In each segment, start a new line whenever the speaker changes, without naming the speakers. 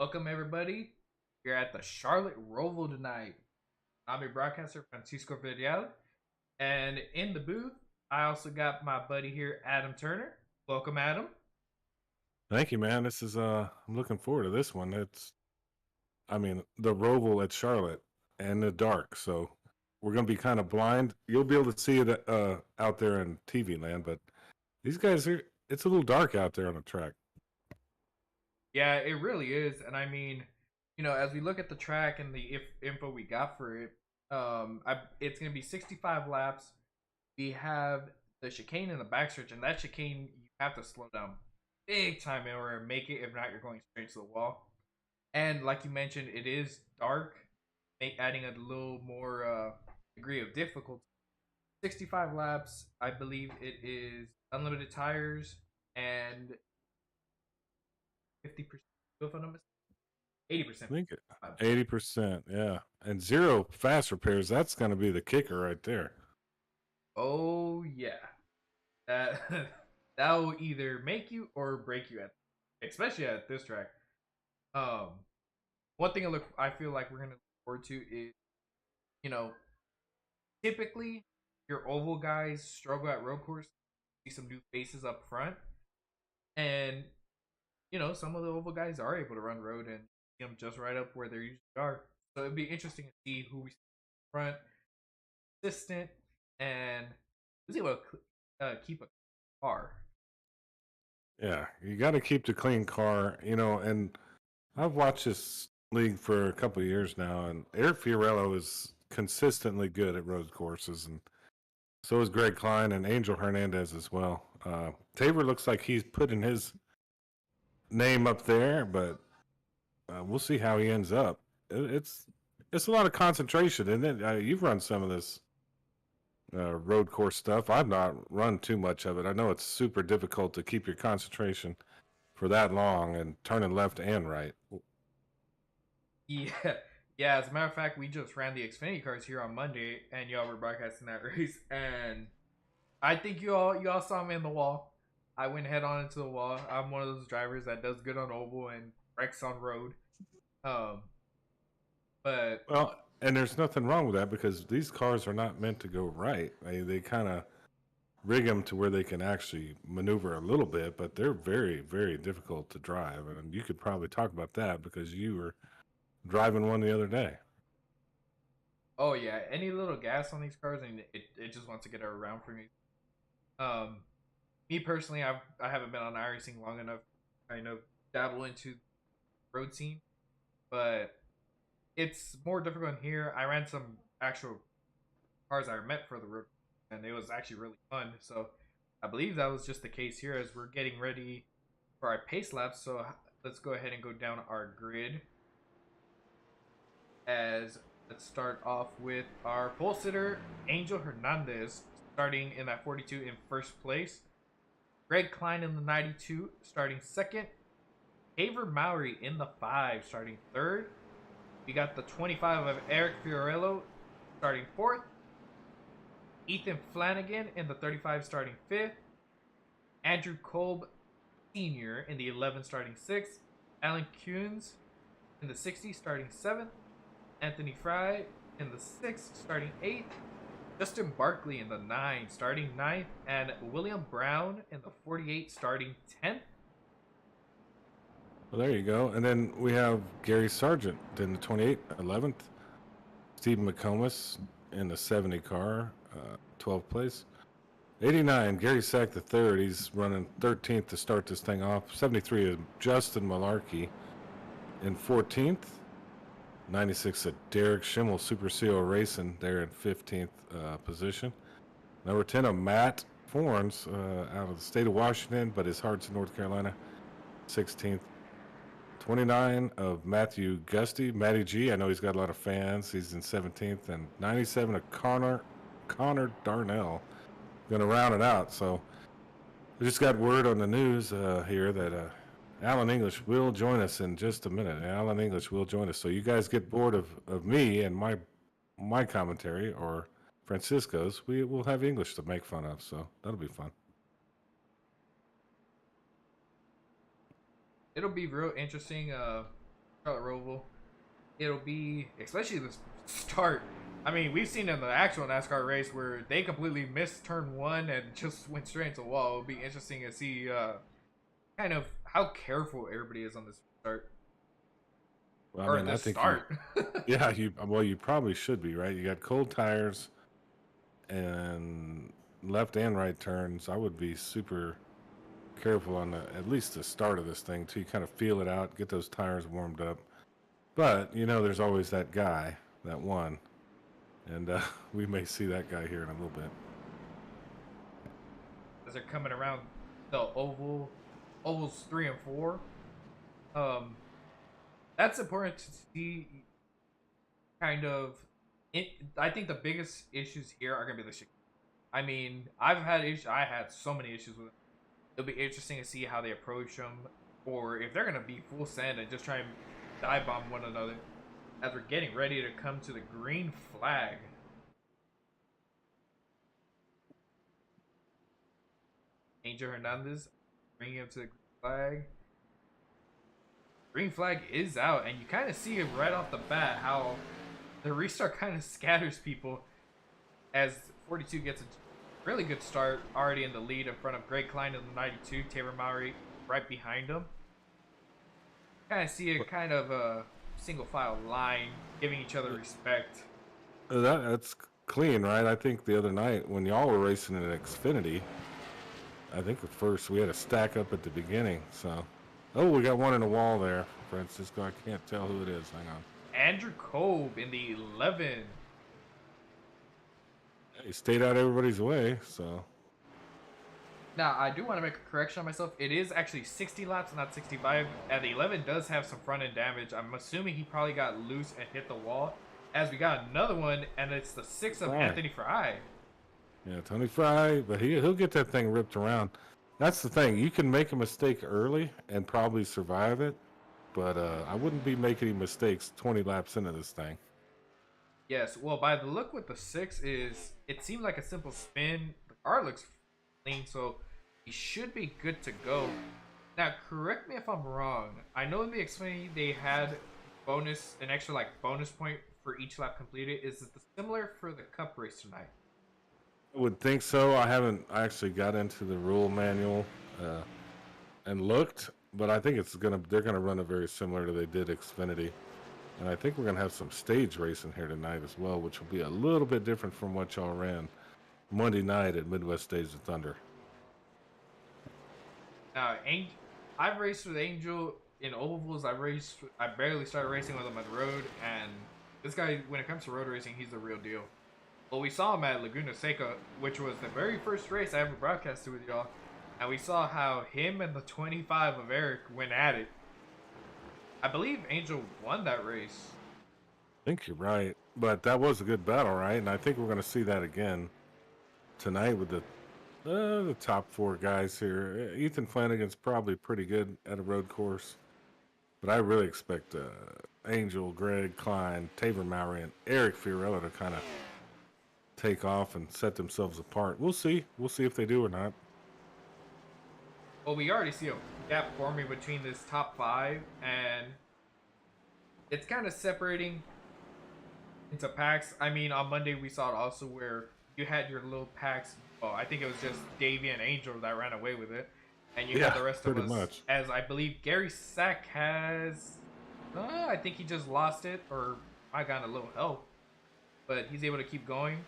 Welcome everybody. We're at the Charlotte Roval tonight. I'm your broadcaster, Francisco Vidal, and in the booth, I also got my buddy here, Adam Turner. Welcome, Adam.
Thank you, man. This is I'm looking forward to this one. The Roval at Charlotte and the dark, so we're gonna be kind of blind. You'll be able to see it out there in TV land, but these guys are it's a little dark out there on the track.
Yeah, it really is, and I mean, as we look at the track and the info we got for it, it's gonna be 65 laps. We have the chicane in the backstretch, and that chicane you have to slow down big time in order to make it. If not, you're going straight to the wall. And like you mentioned, it is dark, adding a little more degree of difficulty. 65 laps, I believe it is unlimited tires and 50%, if I'm not mistaken, 80%.
I think 80%, yeah, and zero fast repairs. That's gonna be the kicker right there.
Oh yeah, that that will either make you or break you especially at this track. Um, One thing I feel like we're gonna look forward to is you know typically your oval guys struggle at road course. See some new faces up front, and some of the oval guys are able to run road and see them just right up where they usually are. So it'd be interesting to see who we see front, consistent, and who's able to keep a car.
Yeah, you got to keep the clean car, and I've watched this league for a couple of years now, and Eric Fiorello is consistently good at road courses, and so is Greg Klein and Angel Hernandez as well. Tabor looks like he's putting his name up there, but we'll see how he ends up. It's a lot of concentration, and then you've run some of this road course stuff. I've not run too much of it. I know it's super difficult to keep your concentration for that long and turning left and right.
Yeah, yeah. As a matter of fact, we just ran the Xfinity cars here on Monday, and y'all were broadcasting that race. And I think you all saw me in the wall. I went head on into the wall. I'm one of those drivers that does good on oval and wrecks on road. Um, but
Well, and there's nothing wrong with that because these cars are not meant to go right. They kind of rig them to where they can actually maneuver a little bit, but they're very, very difficult to drive. And you could probably talk about that because you were driving one the other day.
oh yeah, any little gas on these cars, and it just wants to get around for me. Um, Me personally, I haven't been on iRacing long enough. I know dabble into road scene, but it's more difficult here. I ran some actual cars I met for the road, and it was actually really fun. So I believe that was just the case here as we're getting ready for our pace laps. So let's go ahead and go down our grid. As let's start off with our pole sitter Angel Hernandez starting in that 42 in first place. Greg Klein in the 92 starting second. Haver Mowry in the 5 starting third. We got the 25 of Eric Fiorello starting fourth. Ethan Flanagan in the 35 starting fifth. Andrew Kolb Sr. in the 11 starting sixth. Alan Kuhns in the 60 starting seventh. Anthony Fry in the 6th starting 8th. Justin Barkley in the 9 starting 9th. And William Brown in the 48 starting 10th.
Well, there you go. And then we have Gary Sargent in the 28, 11th. Stephen McComas in the 70 car, 12th place. 89, Gary Sack the third. He's running 13th to start this thing off. 73 is Justin Malarkey in 14th. 96 at Derek Schimmel, Super CO Racing, there in 15th position. Number 10 of Matt Thorns out of the state of Washington, but his heart's in North Carolina, 16th. 29 of Matthew Gusty, Matty G. I know he's got a lot of fans. He's in 17th. And 97 of Connor Darnell. Going to round it out. So I just got word on the news here that Alan English will join us in just a minute. Alan English will join us. So you guys get bored of me and my commentary or Francisco's. We will have English to make fun of. So that'll be fun.
It'll be real interesting. Charlotte Roval. It'll be, especially the start. I mean, we've seen in the actual NASCAR race where they completely missed turn one and just went straight into the wall. It'll be interesting to see kind of how careful everybody is on this start
Well, I
or
mean, I
this
think you,
start.
yeah, you probably should be, right? You got cold tires and left and right turns. I would be super careful on at least the start of this thing till you kind of feel it out, get those tires warmed up. But there's always that guy, that one, and we may see that guy here in a little bit.
As they're coming around the ovals 3 and 4. Um, that's important to see. Kind of, I think the biggest issues here are gonna be the chicane. I mean, I had so many issues with it. It'll be interesting to see how they approach them, or if they're gonna be full send and just try and dive bomb one another. As we're getting ready to come to the green flag. Angel Hernandez bringing him to the green flag. Green flag is out, and you kind of see it right off the bat how the restart kind of scatters people as 42 gets a really good start, already in the lead in front of Greg Klein in the 92, Taylor Mowry right behind him. Kind of see it kind of a single file line, giving each other respect.
That's clean, right? I think the other night when y'all were racing in Xfinity, I think at first we had a stack up at the beginning. So, we got one in the wall there, Francisco. I can't tell who it is. Hang on.
Andrew Kolb in the 11.
He stayed out everybody's way, so.
Now, I do want to make a correction on myself. It is actually 60 laps, not 65. And the 11 does have some front-end damage. I'm assuming he probably got loose and hit the wall. As we got another one, and it's the 6 of Anthony Fry.
Yeah, Tony Fry, but he'll get that thing ripped around. That's the thing. You can make a mistake early and probably survive it, but I wouldn't be making any mistakes 20 laps into this thing.
Yes, well, by the look with the 6 is, it seemed like a simple spin. The car looks clean, so he should be good to go. Now, correct me if I'm wrong. I know in the Xfinity they had an extra bonus point for each lap completed. Is it similar for the Cup race tonight?
I would think so. I haven't actually got into the rule manual and looked, but I think they're gonna run it very similar to they did Xfinity. And I think we're going to have some stage racing here tonight as well, which will be a little bit different from what y'all ran Monday night at Midwest Stage of Thunder.
Now, I've raced with Angel in ovals. I barely started racing with him on the road, and this guy, when it comes to road racing, he's the real deal. Well, we saw him at Laguna Seca, which was the very first race I ever broadcasted with y'all, and we saw how him and the 25 of Eric went at it. I believe Angel won that race.
I think you're right, but that was a good battle, right? And I think we're going to see that again tonight with the top 4 guys here. Ethan Flanagan's probably pretty good at a road course, but I really expect Angel, Greg Klein, Taylor Mowry, and Eric Fiorello to kind of take off and set themselves apart. We'll see. We'll see if they do or not.
Well, we already see a gap forming between this top 5, and it's kind of separating into packs. I mean, on Monday we saw it also where you had your little packs. Oh, I think it was just Davey and Angel that ran away with it, and you had the rest of us. Much. As I believe Gary Sack has, I think he just lost it, or I got a little help, but he's able to keep going.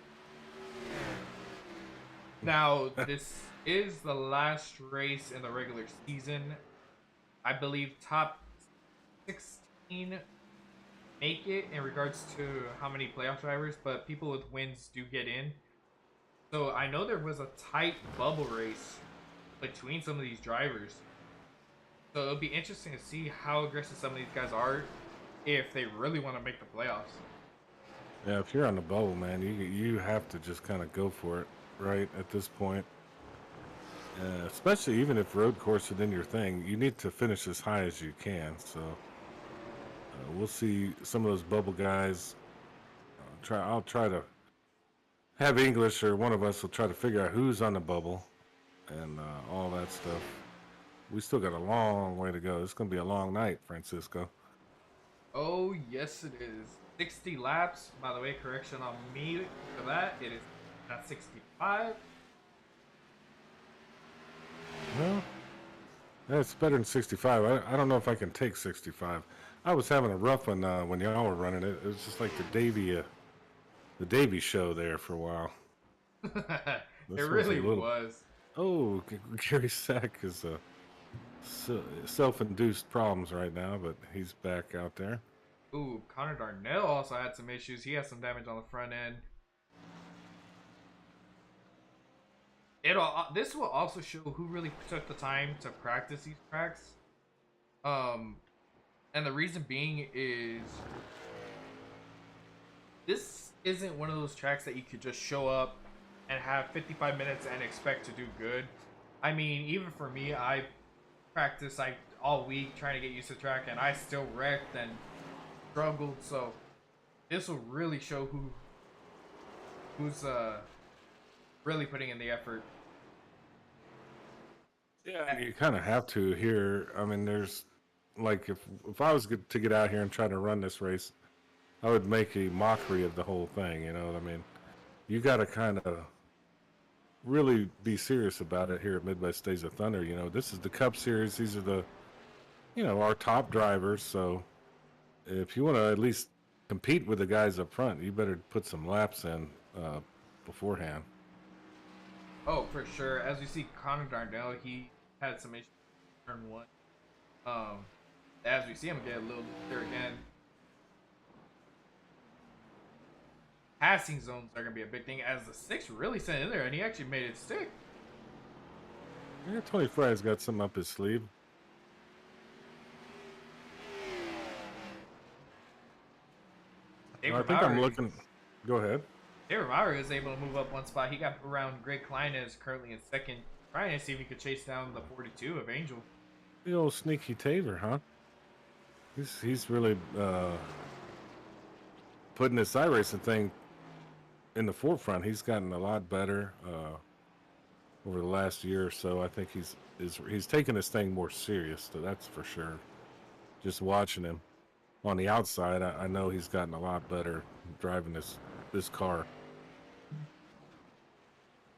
Now this is the last race in the regular season. I believe top 16 make it in regards to how many playoff drivers, but people with wins do get in. So I know there was a tight bubble race between some of these drivers. So it'll be interesting to see how aggressive some of these guys are if they really want to make the playoffs.
Yeah, if you're on the bubble, man, you have to just kind of go for it, right, at this point. Especially even if road course is in your thing, you need to finish as high as you can. So we'll see some of those bubble guys. I'll try to have English, or one of us will try to figure out who's on the bubble and all that stuff. We still got a long way to go. It's going to be a long night, Francisco.
Oh, yes, it is. 60 laps. By the way, correction on me for that. It is not 65.
Well, that's better than 65. I don't know if I can take 65. I was having a rough one when y'all were running it. It was just like the Davy show there for a while.
It
This one's a
really
little.
was.
Oh, Gary Sack is self-induced problems right now, but he's back out there.
Ooh, Connor Darnell also had some issues. He has some damage on the front end. This will also show who really took the time to practice these tracks. Um, and the reason being is this isn't one of those tracks that you could just show up and have 55 minutes and expect to do good. I mean, even for me, I practiced like all week trying to get used to the track, and I still wrecked and struggled. So this will really show who's really putting in the effort.
Yeah, you kind of have to here. I mean, there's like if I was to get out here and try to run this race, I would make a mockery of the whole thing. You know what I mean? You got to kind of really be serious about it here at Midwest Days of Thunder. You know, this is the Cup Series. These are our top drivers. So if you want to at least compete with the guys up front, you better put some laps in beforehand.
Oh, for sure. As we see, Connor Darnell, he had some issues in turn one. Um, as we see him get a little there again. Passing zones are gonna be a big thing as the six really sent in there, and he actually made it stick.
Yeah, Tony Fry's got some up his sleeve. I think I'm looking. Go ahead.
David Maurer is able to move up one spot. He got around Greg Klein is currently in second, trying to see if he could chase down the 42 of Angel.
The old sneaky Taver, huh? He's really putting this iRacing thing in the forefront. He's gotten a lot better over the last year or so. I think he's taking this thing more serious, so that's for sure. Just watching him on the outside, I know he's gotten a lot better driving this car.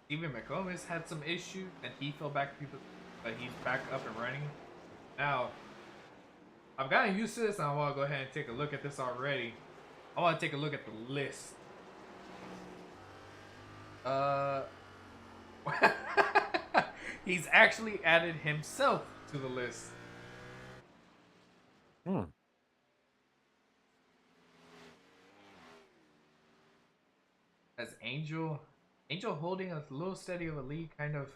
Steven McComas had some issues, and he fell back, but he's back up and running. Now, I've gotten used to this, and I want to go ahead and take a look at this already. I want to take a look at the list. He's actually added himself to the list. As Angel holding a little steady of a lead, kind of.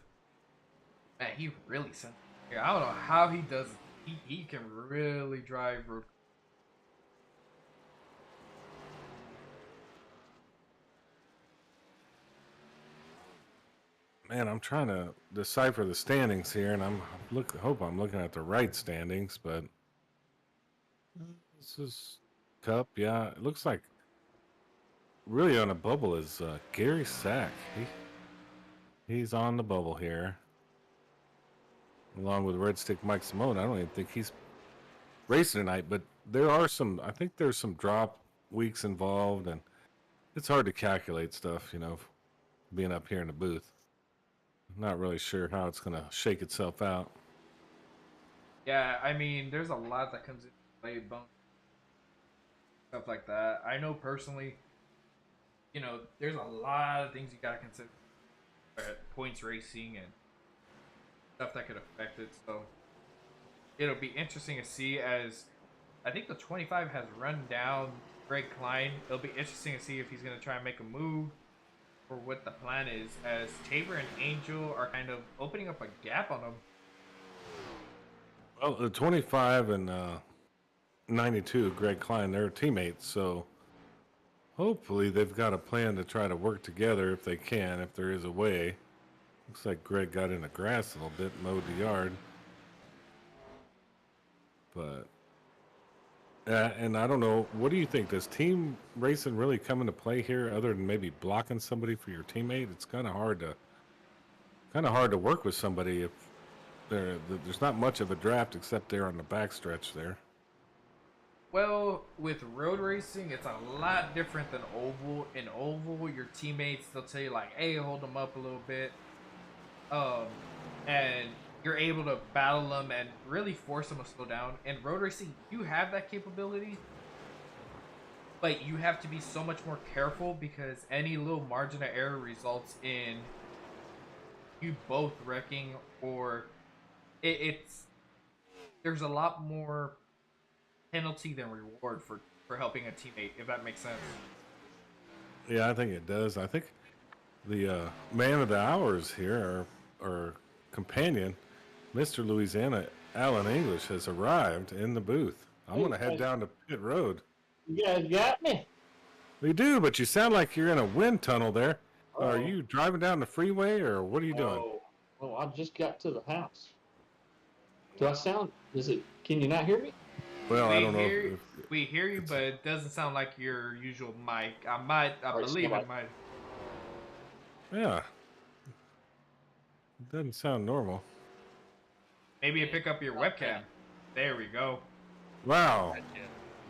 Man, he really sent. I don't know how he does it. He can really drive.
Man, I'm trying to decipher the standings here, and hope I'm looking at the right standings, but this is Cup. Yeah, it looks like really on a bubble is Gary Sack. He's on the bubble here, along with Red Stick Mike Simone. I don't even think he's racing tonight, but I think there's some drop weeks involved, and it's hard to calculate stuff, being up here in the booth. Not really sure how it's going to shake itself out.
Yeah, I mean, there's a lot that comes into play, bump, stuff like that. I know personally, there's a lot of things you got to consider. Points racing and stuff that could affect it. So it'll be interesting to see as I think the 25 has run down Greg Klein. It'll be interesting to see if he's going to try and make a move or what the plan is as Tabor and Angel are kind of opening up a gap on him.
Well, the 25 and 92, Greg Klein, they're teammates, so hopefully they've got a plan to try to work together if they can, if there is a way. Looks like Greg got in the grass a little bit, mowed the yard. But, and I don't know, what do you think? Does team racing really come into play here other than maybe blocking somebody for your teammate? It's kind of hard to work with somebody if there's not much of a draft except there on the backstretch there.
Well, with road racing, it's a lot different than oval. In oval, your teammates they'll tell you like, "Hey, hold them up a little bit," um, and you're able to battle them and really force them to slow down. In road racing, you have that capability, but you have to be so much more careful because any little margin of error results in you both wrecking, or it's there's a lot more penalty than reward for helping a teammate, if that makes sense.
Yeah, I think it does. I think the man of the hours here, our companion, Mr. Louisiana, Alan English, has arrived in the booth. I'm going to head down to pit road.
You guys got me?
We do, but you sound like you're in a wind tunnel there. Are
Uh-oh.
you driving down the freeway, or what are you doing?
Oh, I just got to the house. Do I sound? Can you not hear me?
Well, I don't know.
We hear you, but it doesn't sound like your usual mic. I believe it might.
Yeah. It doesn't sound normal.
Maybe you pick up your webcam. There we go.
Wow.
Gotcha.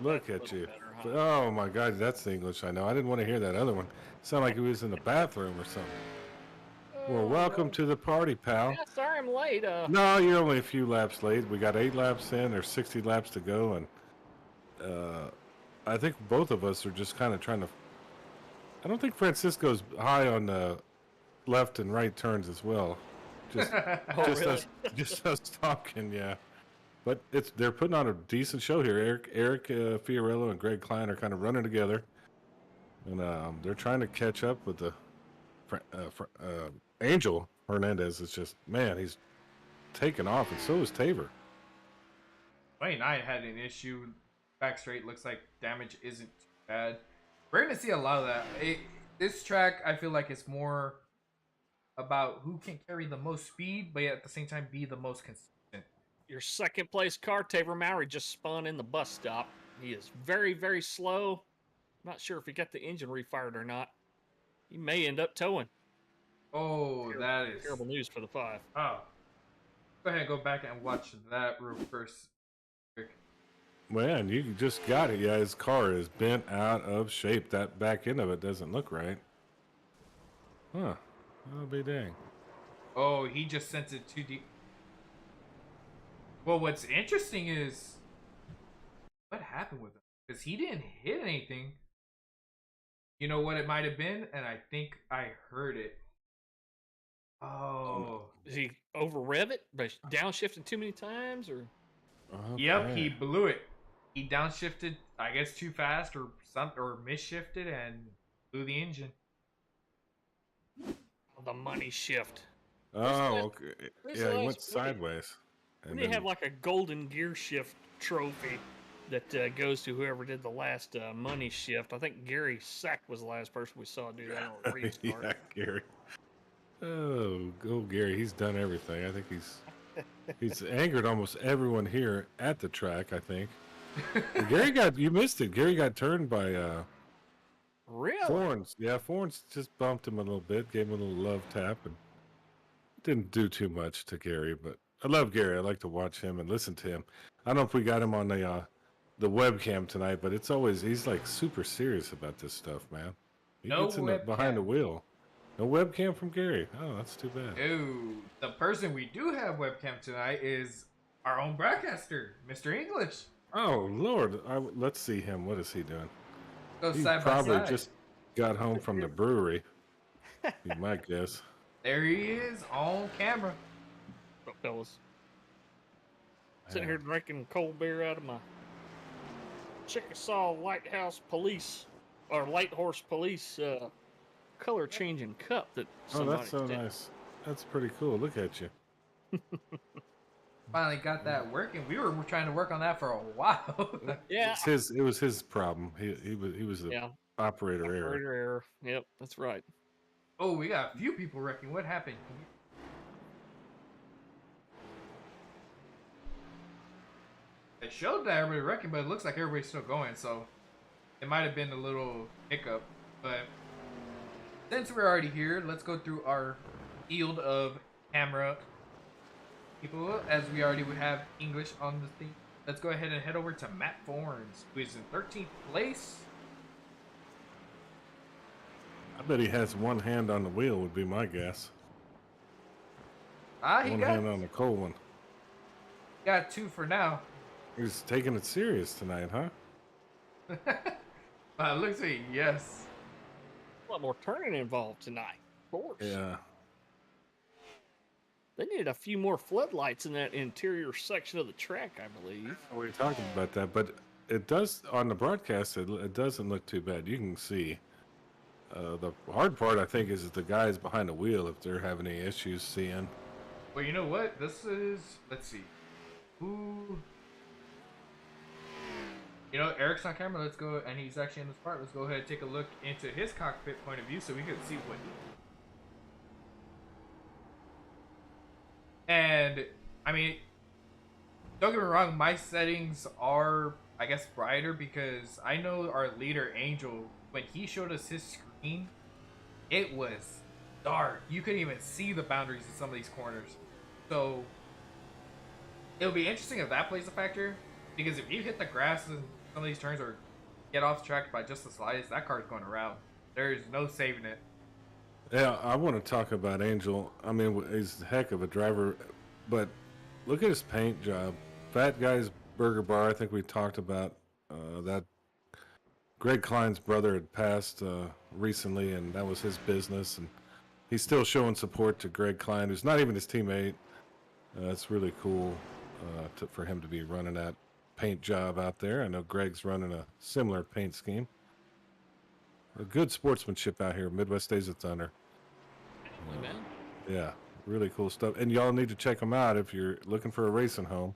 Look
That's a
at you.
little better, huh?
Oh my God, that's the English I know. I didn't want to hear that other one. Sound like he was in the bathroom or something. Well, welcome to the party, pal.
Yeah, sorry I'm late.
No, you're only a few laps late. We got 8 laps in. There's 60 laps to go, and I think both of us are just kind of trying to. I don't think Francisco's high on the left and right turns as well. Just,
Really?
just us talking, yeah. But they're putting on a decent show here. Eric Fiorello and Greg Klein are kind of running together, and they're trying to catch up with the Angel Hernandez. Is just, man, he's taken off, and so is Taver.
29 had an issue. Back straight looks like damage isn't too bad. We're gonna see a lot of that. This track, I feel like it's more about who can carry the most speed, but yet at the same time be the most consistent.
Your second place car, Taver Mowry, just spun in the bus stop. He is very, very slow. Not sure if he got the engine refired or not. He may end up towing.
Oh, that is
Terrible news for the 5.
Oh, go ahead and go back and watch that real first.
Man, you just got it. Yeah, his car is bent out of shape. That back end of it doesn't look right. Huh. I'll be dang.
Oh, he just sent it too deep. Well, what's interesting is what happened with him, because he didn't hit anything. You know what it might have been, and I think I heard it. Oh.
Did he over rev it? But downshifted too many times, or?
Okay.
Yep, he blew it. He downshifted, I guess, too fast or something, or misshifted and blew the engine.
The money shift.
Oh, okay.
Where's
Yeah,
the
he went
last- where
sideways.
And they have like a golden gear shift trophy that goes to whoever did the last money shift. I think Gary Sack was the last person we saw do that on a restart.
Yeah, Gary. Oh, go Gary. He's done everything. I think he's angered almost everyone here at the track, I think. You missed it. Gary got turned by
Really?
Thorns. Yeah, Thorns just bumped him a little bit, gave him a little love tap, and didn't do too much to Gary. But I love Gary. I like to watch him and listen to him. I don't know if we got him on the webcam tonight, but he's like super serious about this stuff, man. He
No
gets behind the
webcam.
wheel. No webcam from Gary. Oh, that's too bad.
Ooh, the person we do have webcam tonight is our own broadcaster, Mr. English.
Oh Lord, let's see him. What is he doing?
Go
He
side by
probably
side.
just got home from the brewery. Be my guess.
There he is on camera.
But fellas, sitting here drinking cold beer out of my Chickasaw Lighthouse Police or Light Horse Police color changing cup that
Oh,
somebody
that's so
did.
nice. That's pretty cool. Look at you.
Finally got that working. We were trying to work on that for a while.
Yeah.
It was his problem. He was the
Yeah.
operator error.
Operator error. Yep, that's right.
Oh, we got a few people wrecking. What happened? It showed that everybody wrecking, but it looks like everybody's still going, so it might have been a little hiccup. But since we're already here, let's go through our field of camera people, as we already would have English on the thing, let's go ahead and head over to Matt Thorns, who is in 13th place.
I bet he has one hand on the wheel, would be my guess.
He
One hand on the cold one.
got 2 for now.
He's taking it serious tonight, huh?
Looks like yes.
A lot more turning involved tonight. Of course.
Yeah.
They needed a few more floodlights in that interior section of the track, I believe.
We were talking about that, but it does, on the broadcast, it doesn't look too bad. You can see. The hard part, I think, is the guys behind the wheel, if they're having any issues seeing.
Well, you know what? This is, let's see. Who? You know, Eric's on camera. Let's go, and he's actually in this part. Let's go ahead and take a look into his cockpit point of view so we can see what he. And, I mean, don't get me wrong, my settings are, I guess, brighter because I know our leader, Angel, when he showed us his screen, it was dark. You couldn't even see the boundaries in some of these corners. So, it'll be interesting if that plays a factor, because if you hit the grass in some of these turns or get off track by just the slightest, that car's going around. There's no saving it.
Yeah, I want to talk about Angel. I mean, he's a heck of a driver, but look at his paint job. Fat Guy's Burger Bar, I think we talked about that. Greg Klein's brother had passed recently, and that was his business, and he's still showing support to Greg Klein, who's not even his teammate. It's really cool for him to be running that paint job out there. I know Greg's running a similar paint scheme. A good sportsmanship out here, Midwest Days of Thunder.
Man.
Yeah, really cool stuff. And y'all need to check them out if you're looking for a racing home.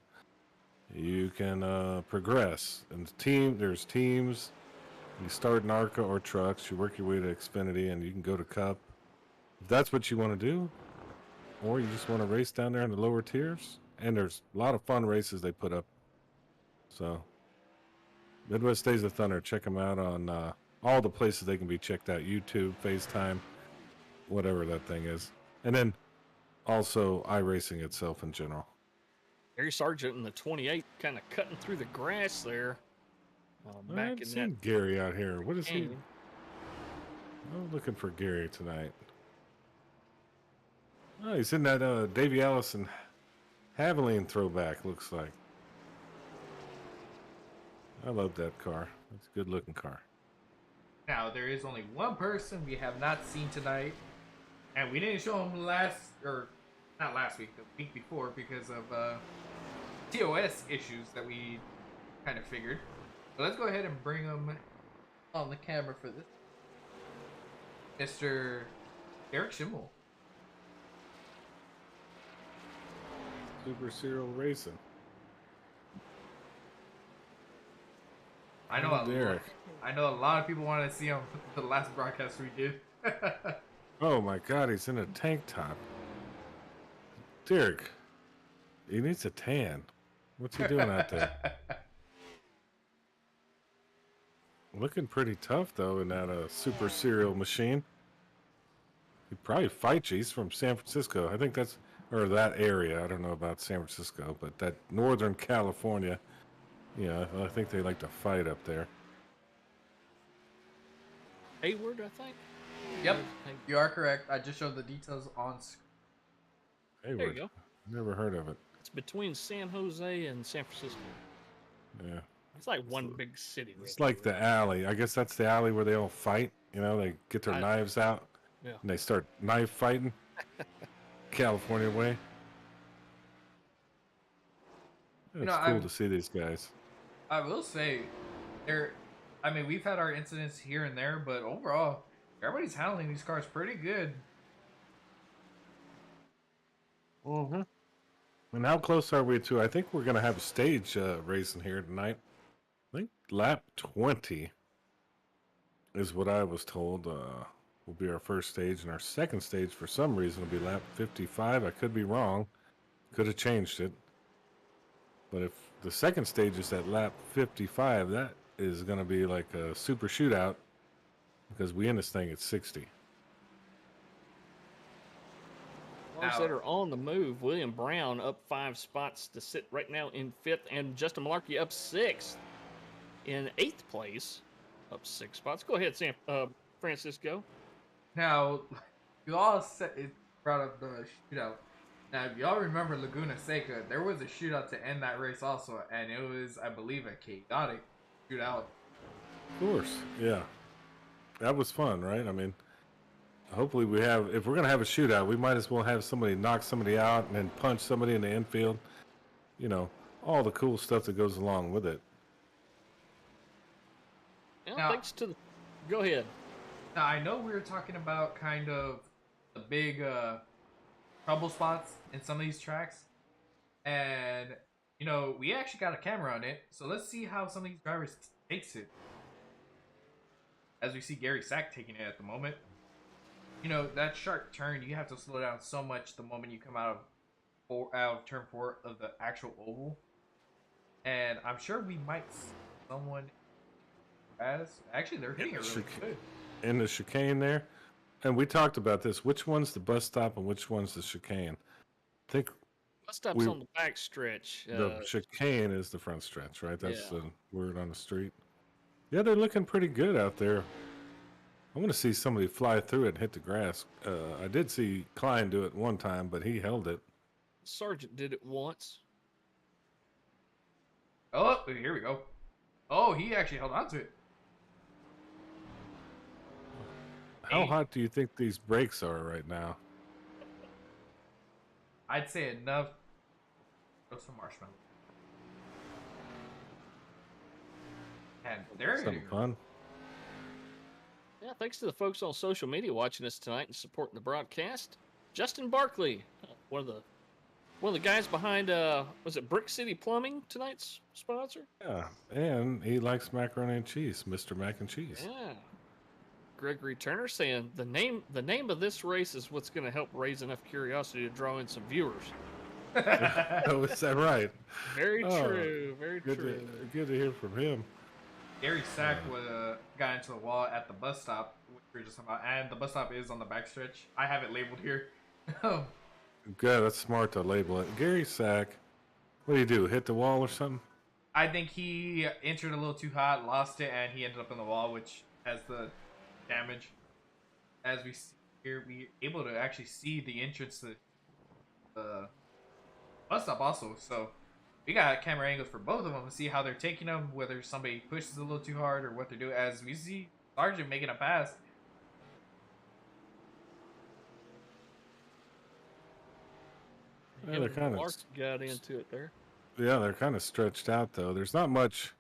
You can progress. And there's teams. You start in ARCA or trucks. You work your way to Xfinity, and you can go to Cup. If that's what you want to do, or you just want to race down there in the lower tiers, and there's a lot of fun races they put up. So, Midwest Days of Thunder, check them out on all the places they can be checked out. YouTube, FaceTime, whatever that thing is. And then also iRacing itself in general.
Gary Sargent in the 28 kind of cutting through the grass there.
I
Back
haven't
in
seen
that
Gary out here. What is he?
game.
I'm looking for Gary tonight. Oh, he's in that Davey Allison Haviline throwback, looks like. I love that car. It's a good looking car.
Now, there is only one person we have not seen tonight, and we didn't show him not last week, the week before, because of TOS issues that we kind of figured. But let's go ahead and bring him on the camera for this. Mr. Eric Schimmel.
Super Serial Racing.
I know a lot of people wanted to see him the last broadcast we did.
Oh my God, he's in a tank top. Derek, he needs a tan. What's he doing out there? Looking pretty tough though in that Super Serial machine. He'd probably fight you. He's from San Francisco. I think that's, or that area. I don't know about San Francisco, but that Northern California. Yeah, I think they like to fight up there.
Hayward, I think.
Yep, you are correct. I just showed the details on screen.
Hayward.
There you go.
Never heard of it.
It's between San Jose and San Francisco.
Yeah.
It's like one big city.
It's like the alley. I guess that's the alley where they all fight. You know, they get their knives out.
Yeah.
And they start knife fighting. California way. It's cool to see these guys.
I will say, we've had our incidents here and there, but overall, everybody's handling these cars pretty good.
Mm-hmm. And how close are we to? I think we're going to have a stage racing here tonight. I think lap 20 is what I was told will be our first stage. And our second stage, for some reason, will be lap 55. I could be wrong. Could have changed it. But if the second stage is at lap 55, that is going to be like a super shootout because we end this thing at 60.
Cars
Now-
that are on the move. William Brown up 5 spots to sit right now in 5th, and Justin Malarkey up 6th in 8th place, up 6 spots. Go ahead, Francisco.
Now, you all said it brought up the shootout. Now, if y'all remember Laguna Seca, there was a shootout to end that race also, and it was, I believe, a chaotic shootout.
Of course, yeah. That was fun, right? I mean, hopefully we have, if we're going to have a shootout, we might as well have somebody knock somebody out and then punch somebody in the infield. You know, all the cool stuff that goes along with it.
Well,
Now-
thanks to the. Go ahead.
Now, I know we were talking about kind of the big trouble spots in some of these tracks, and you know, we actually got a camera on it, so let's see how some of these drivers takes it. As we see Gary Sack taking it at the moment. You know, that sharp turn, you have to slow down so much the moment you come out of turn 4 of the actual oval. And I'm sure we might see someone actually they're hitting it really good.
In the chicane there. And we talked about this. Which one's the bus stop and which one's the chicane? I think
Bus stop's on the back stretch.
the chicane is the front stretch, right? That's
Yeah.
the word on the street. Yeah, they're looking pretty good out there. I want to see somebody fly through it and hit the grass. I did see Klein do it one time, but he held it.
Sargent did it once.
Oh, here we go. Oh, he actually held on to it.
How
Hey.
hot do you think these brakes are right now?
I'd say enough. Throw some marshmallow. And they're
Something
hitting
fun.
Yeah, thanks to the folks on social media watching us tonight and supporting the broadcast. Justin Barkley, one of the guys behind was it Brick City Plumbing, tonight's sponsor?
Yeah, and he likes macaroni and cheese, Mr. Mac and Cheese.
Yeah. Gregory Turner saying the name of this race is what's going to help raise enough curiosity to draw in some viewers.
Oh, is that right?
Very
Oh,
true. Very
Good
true.
good to hear from him.
Gary Sack got into the wall at the bus stop, which we were just talking about, and the bus stop is on the backstretch. I have it labeled here.
Good, that's smart to label it. Gary Sack, what do you do? Hit the wall or something?
I think he entered a little too hot, lost it, and he ended up in the wall, which has the damage. As we see here, we're able to actually see the entrance to the bus stop also. So we got camera angles for both of them to see how they're taking them, whether somebody pushes a little too hard or what they're doing. As we see Sargent making a pass.
Yeah, they're kind of
Mark got into it there.
Yeah, they're kind of stretched out though. There's not much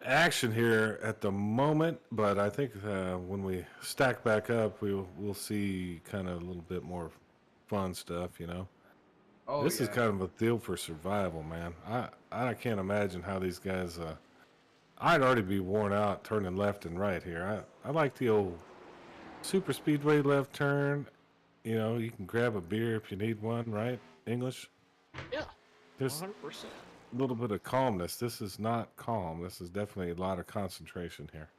action here at the moment, but I think when we stack back up, we'll see kind of a little bit more fun stuff. You know,
Oh,
this is
yeah.
kind of a deal for survival, man. I can't imagine how these guys. I'd already be worn out turning left and right here. I like the old super speedway left turn. You know, you can grab a beer if you need one, right? English.
Yeah,
Just
100%.
a little bit of calmness. This is not calm. This is definitely a lot of concentration here.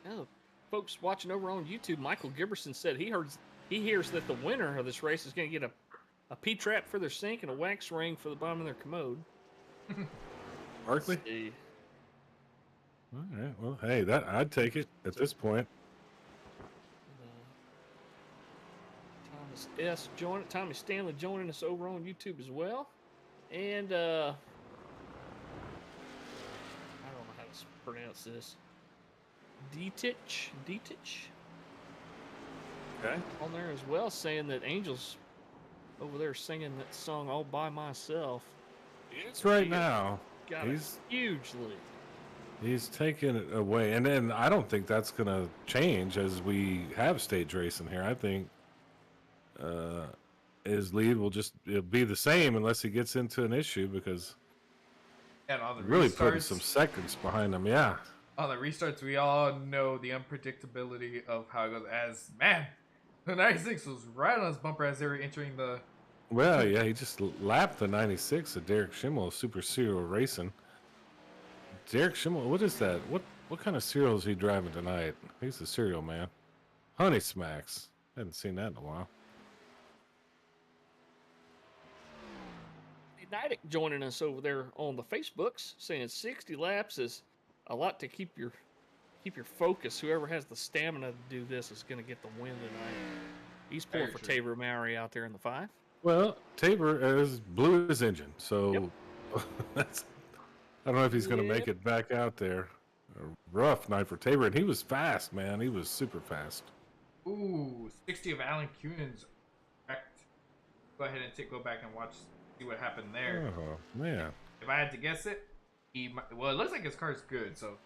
Yeah, folks watching over on YouTube, Michael Giberson said he hears that the winner of this race is going to get a P-trap for their sink and a wax ring for the bottom of their commode.
Barkley?
See.
All right. Well, hey, that I'd take it at this point.
Thomas S. Tommy Stanley joining us over on YouTube as well. And I don't know how to pronounce this. Detich
Okay.
on there as well, saying that Angel's over there singing that song all by myself.
It's right
He
now.
got
He's
a huge lead.
he's taking it away, and then I don't think that's gonna change as we have stage racing here. I think his lead it'll be the same unless he gets into an issue because
And on the
really
restarts,
putting some seconds behind him. Yeah.
on the restarts, we all know the unpredictability of how it goes. As man, the 96 was right on his bumper as they were entering the.
Well, yeah, he just lapped the 96 of Derek Schimmel, Super Serial Racing. Derek Schimmel, what is that? What kind of cereal is he driving tonight? He's the cereal man. Honey Smacks. Haven't seen that in a while.
Nidic joining us over there on the Facebooks, saying 60 laps is a lot to keep your focus. Whoever has the stamina to do this is going to get the win tonight. He's pulling
Very
for
true.
Tabor Mowry out there in the 5.
Well, Tabor has blew his engine, so
Yep.
that's. I don't know if he's going to make it back out there. A rough night for Tabor, and he was fast, man. He was super fast.
Ooh, 60 of Alan Cunin's correct. Go ahead and go back and watch, see what happened there.
Oh man!
If I had to guess it, well, it looks like his car's good, so.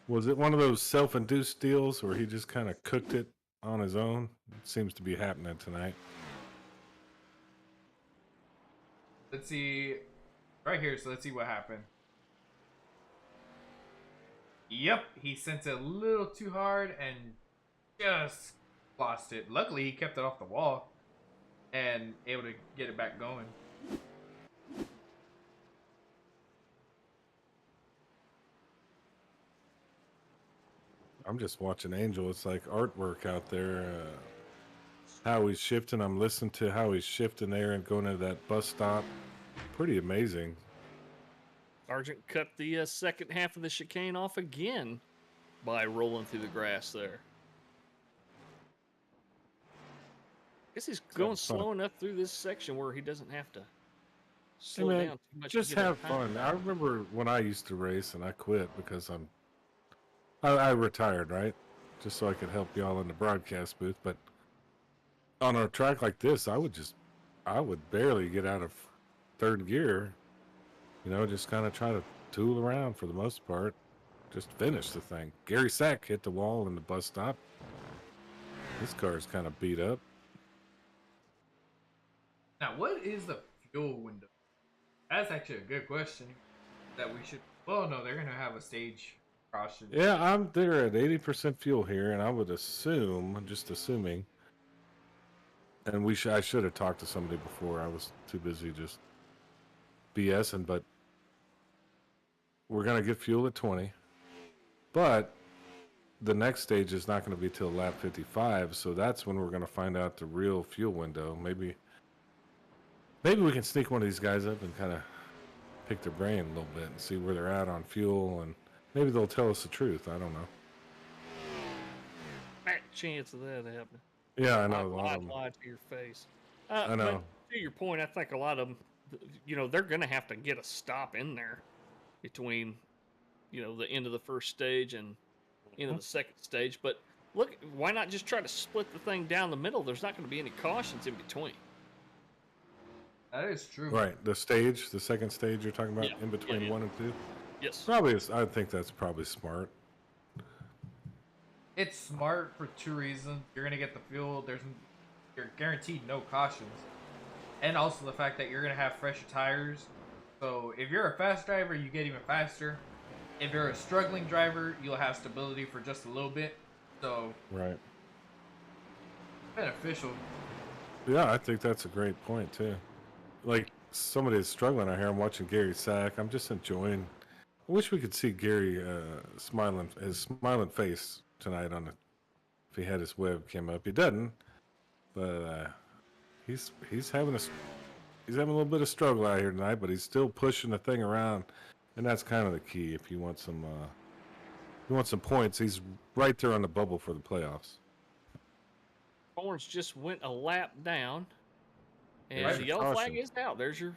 Was it one of those self-induced deals where he just kind of cooked it on his own? It seems to be happening tonight.
Let's see. Right here, so let's see what happened. Yep, he sent it a little too hard and just lost it. Luckily, he kept it off the wall and able to get it back going.
I'm just watching Angel. It's like artwork out there. How he's shifting. I'm listening to how he's shifting there and going into that bus stop. Pretty amazing.
Sargent cut the second half of the chicane off again by rolling through the grass there. Guess he's going slow enough through this section where he doesn't have to slow down too much.
Just have fun. I remember when I used to race and I quit because I retired, right? Just so I could help y'all in the broadcast booth. But on a track like this, I would barely get out of third gear. You know, just kind of try to tool around for the most part. Just finish the thing. Gary Sack hit the wall in the bus stop. This car is kind of beat up.
Now, what is the fuel window? That's actually a good question that we should. Well, no, they're gonna have a stage caution.
Yeah, I'm there at 80% fuel here, and I would assume, just assuming, and I should have talked to somebody before. I was too busy just BSing, but we're gonna get fuel at 20. But the next stage is not going to be till lap 55, so that's when we're going to find out the real fuel window. Maybe we can sneak one of these guys up and kind of pick their brain a little bit and see where they're at on fuel, and maybe they'll tell us the truth. I don't know.
Fat chance of that happening.
Yeah, I know.
Lie to your face.
I know.
But to your point, I think a lot of them, they're going to have to get a stop in there between, the end of the first stage and into the second stage. But look, why not just try to split the thing down the middle? There's not going to be any cautions in between.
That is true.
Right, the second stage you're talking about, in between 1 and 2?
Yes.
Probably, I think that's probably smart.
It's smart for two reasons. You're going to get the fuel. You're guaranteed no cautions. And also the fact that you're going to have fresher tires. So if you're a fast driver, you get even faster. If you're a struggling driver, you'll have stability for just a little bit. So,
Right.
beneficial.
Yeah, I think that's a great point, too. Like, somebody is struggling out here. I'm watching Gary Sack. I'm just enjoying. I wish we could see Gary his smiling face tonight if he had his webcam up. He doesn't, but he's having a little bit of struggle out here tonight, but he's still pushing the thing around, and that's kind of the key. If you want some points, he's right there on the bubble for the playoffs.
Thorns just went a lap down, and
Right,
the yellow
caution.
flag is out. There's your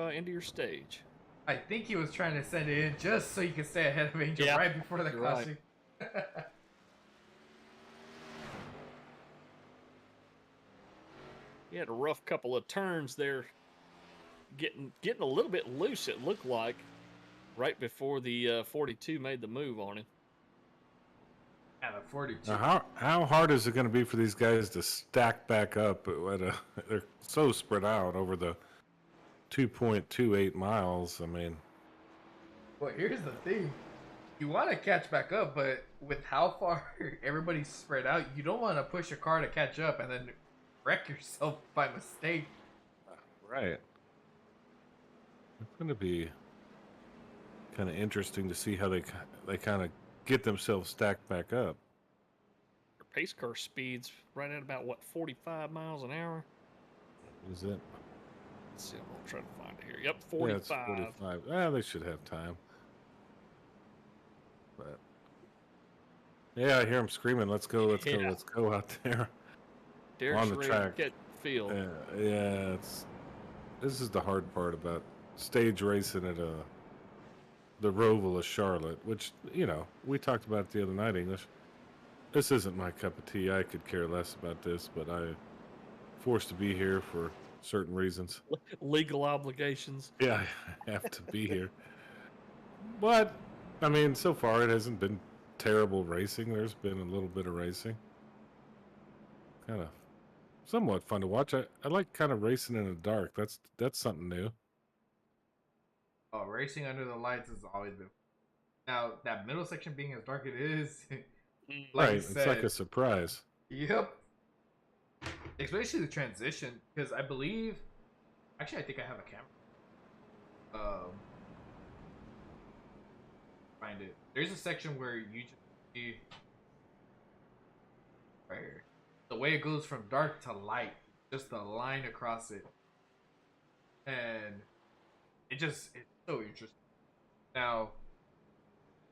end of your stage.
I think he was trying to send it in just so you could stay ahead of Angel right before the
you're right.
caution.
He had a rough couple of turns there, getting a little bit loose. It looked like right before the 42 made the move on him.
Yeah, the 42.
Now, how hard is it going to be for these guys to stack back up? They're so spread out over the 2.28 miles. I mean,
Well, here's the thing. You want to catch back up, but with how far everybody's spread out, you don't want to push your car to catch up and then wreck yourself by mistake.
right. It's going to be kind of interesting to see how they kind of get themselves stacked back up.
Their pace car speeds right at about 45 miles an hour.
Is it?
Let's see. I'll try to find it here. Yep,
Yeah, it's
45.
45. Ah, they should have time. But yeah, I hear them screaming, "Let's go, let's go,
Yeah.
let's go!" out there
Derek's
on the
ready
track.
to catch the field.
Yeah, this is the hard part about stage racing at the Roval of Charlotte, which we talked about it the other night. English. This isn't my cup of tea. I could care less about this, but I'm forced to be here for certain reasons.
Legal obligations.
Yeah, I have to be here. But I mean, so far it hasn't been terrible racing. There's been a little bit of racing. Kind of somewhat fun to watch. I like kind of racing in the dark. That's something new.
Oh, racing under the lights has always been. Now that middle section being as dark it is, like
Right,
you
it's
said,
like a surprise.
yep. Especially the transition, because I believe, actually, I think I have a camera. Find it. There's a section where you just see right here, the way it goes from dark to light, just the line across it, and it's so interesting. Now,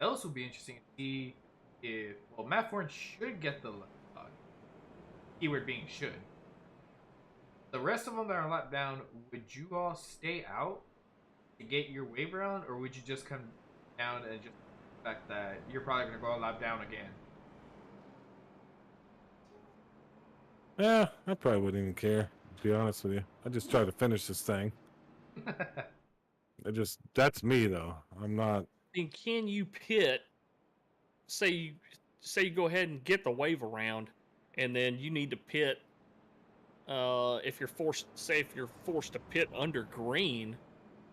else would be interesting to see if Matt Thorns should get the keyword being should. The rest of them that are locked down, would you all stay out to get your wave around, or would you just come down and just expect that you're probably gonna go a lap down again?
Yeah, I probably wouldn't even care, to be honest with you. I just try to finish this thing. That's me though. I'm not.
And can you pit? Say you go ahead and get the wave around, and then you need to pit. If you're forced to pit under green,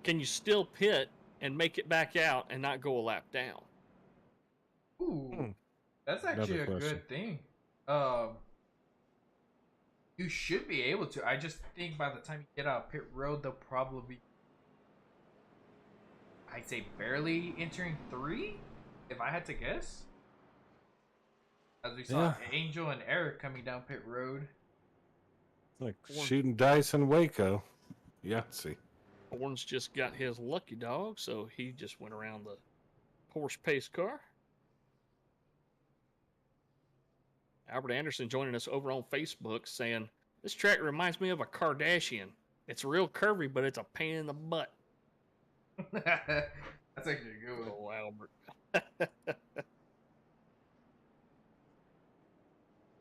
can you still pit and make it back out and not go a lap down?
Ooh, that's actually a
question.
good thing. You should be able to. I just think by the time you get out pit road, they'll probably be, I'd say, barely entering 3, if I had to guess. As we saw Angel and Eric coming down pit road.
Like shooting dice in Waco. Yahtzee.
Thorns just got his lucky dog, so he just went around the Porsche pace car. Albert Anderson joining us over on Facebook saying, "This track reminds me of a Kardashian. It's real curvy, but it's a pain in the butt."
That's actually a good one.
Oh, Albert.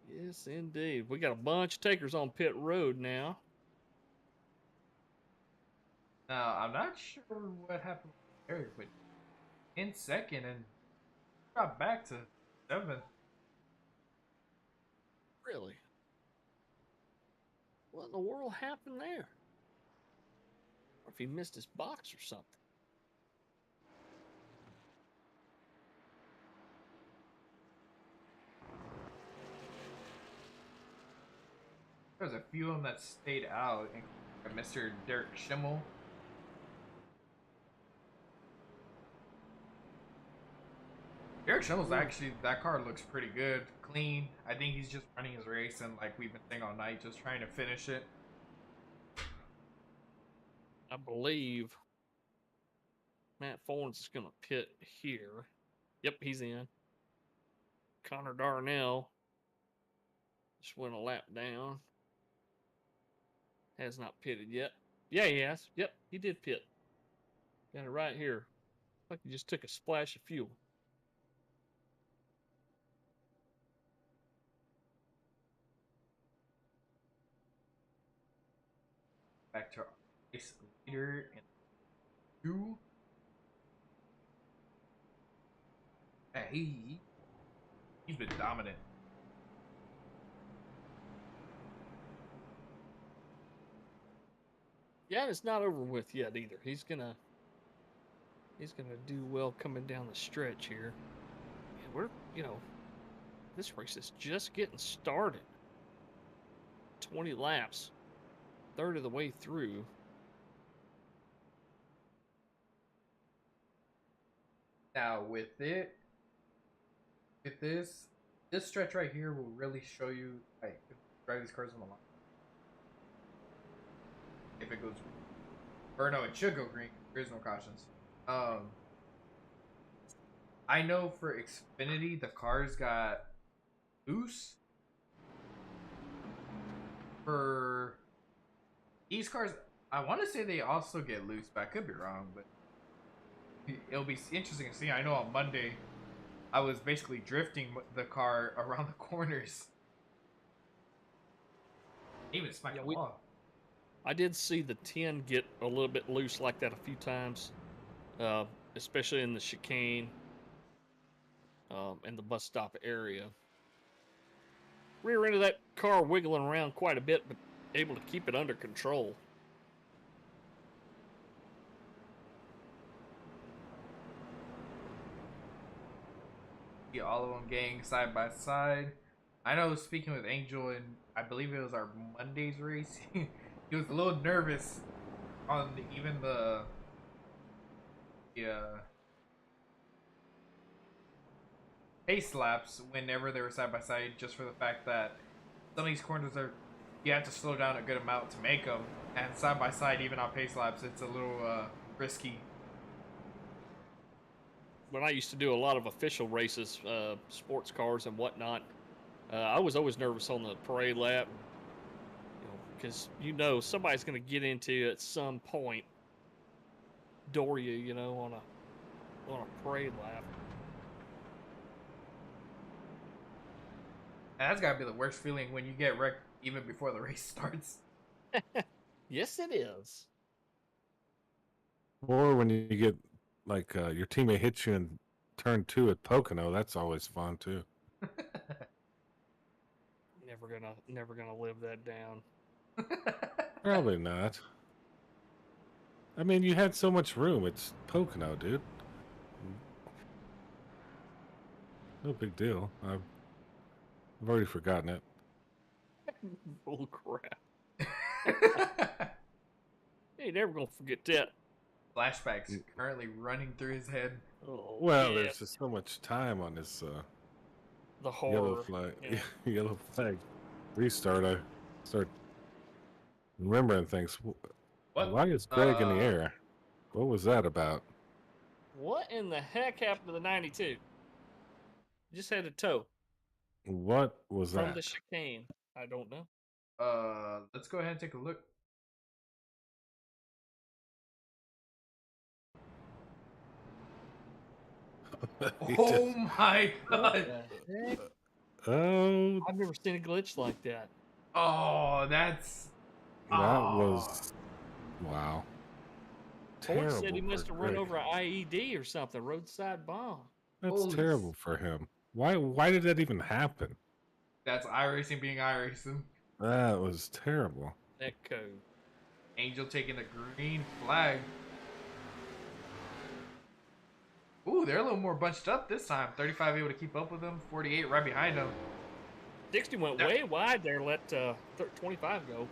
Yes, indeed. We got a bunch of takers on pit road now.
Now, I'm not sure what happened with Eric, but in second and got back to 7th.
Really? What in the world happened there? Or if he missed his box or something.
There's a few of them that stayed out, including Mr. Derek Schimmel. Derek Schimmel's actually, that car looks pretty good, clean. I think he's just running his race, and like we've been saying all night, just trying to finish it.
I believe Matt Thorns is going to pit here. Yep, he's in. Connor Darnell just went a lap down. Has not pitted yet. Yeah, he has. Yep, he did pit. Got it right here. Like he just took a splash of fuel.
Back to our race leader in 2. Hey, he's been dominant.
Yeah, it's not over with yet either. He's gonna do well coming down the stretch here. And we're, this race is just getting started. 20 laps, third of the way through.
Now with this stretch right here will really show you like if you drive these cars on the line. If it goes Or no, it should go green. There is no cautions. I know for Xfinity, the cars got loose. For these cars, I want to say they also get loose, but I could be wrong. But it'll be interesting to see. I know on Monday, I was basically drifting the car around the corners. Even smacked the wall.
I did see the 10 get a little bit loose like that a few times, especially in the chicane and the bus stop area. Rear end of that car wiggling around quite a bit, but able to keep it under control.
Yeah, all of them getting side by side. I know speaking with Angel, and I believe it was our Monday's race, he was a little nervous on even the pace laps whenever they were side by side, just for the fact that some of these corners are, you have to slow down a good amount to make them, and side by side, even on pace laps, it's a little risky.
When I used to do a lot of official races, sports cars and whatnot, I was always nervous on the parade lap, because somebody's going to get into you at some point, door you, on a parade lap.
And that's gotta be the worst feeling when you get wrecked even before the race starts.
Yes, it is.
Or when you get like your teammate hits you in turn 2 at Pocono, that's always fun too.
Never gonna live that down.
Probably not. I mean, you had so much room. It's Pocono, dude. No big deal. I've already forgotten it.
Bull crap. Ain't never gonna forget that.
Flashbacks currently running through his head.
Oh,
Well,
yeah.
there's just so much time on this
The horror.
yellow flag.
Yeah.
Yellow flag restart. I start remembering things.
What?
Why is Greg in the air? What was that about?
What in the heck happened to the 92? Just had a tow
What was
from
that?
the chicane. I don't know.
Let's go ahead and take a look. Oh my god!
What the heck?
Oh,
I've never seen a glitch like that.
Oh, that's
was wow.
Thorns said he
Terrible
must
for
have run
Greg.
over an IED or something, roadside bomb.
That's
Holy
terrible for him. Why did that even happen?
that's iRacing being iRacing.
That was terrible.
That code.
Angel taking the green flag. Ooh, they're a little more bunched up this time. 35 able to keep up with them. 48 right behind them.
60 went way wide there. Let 25 go.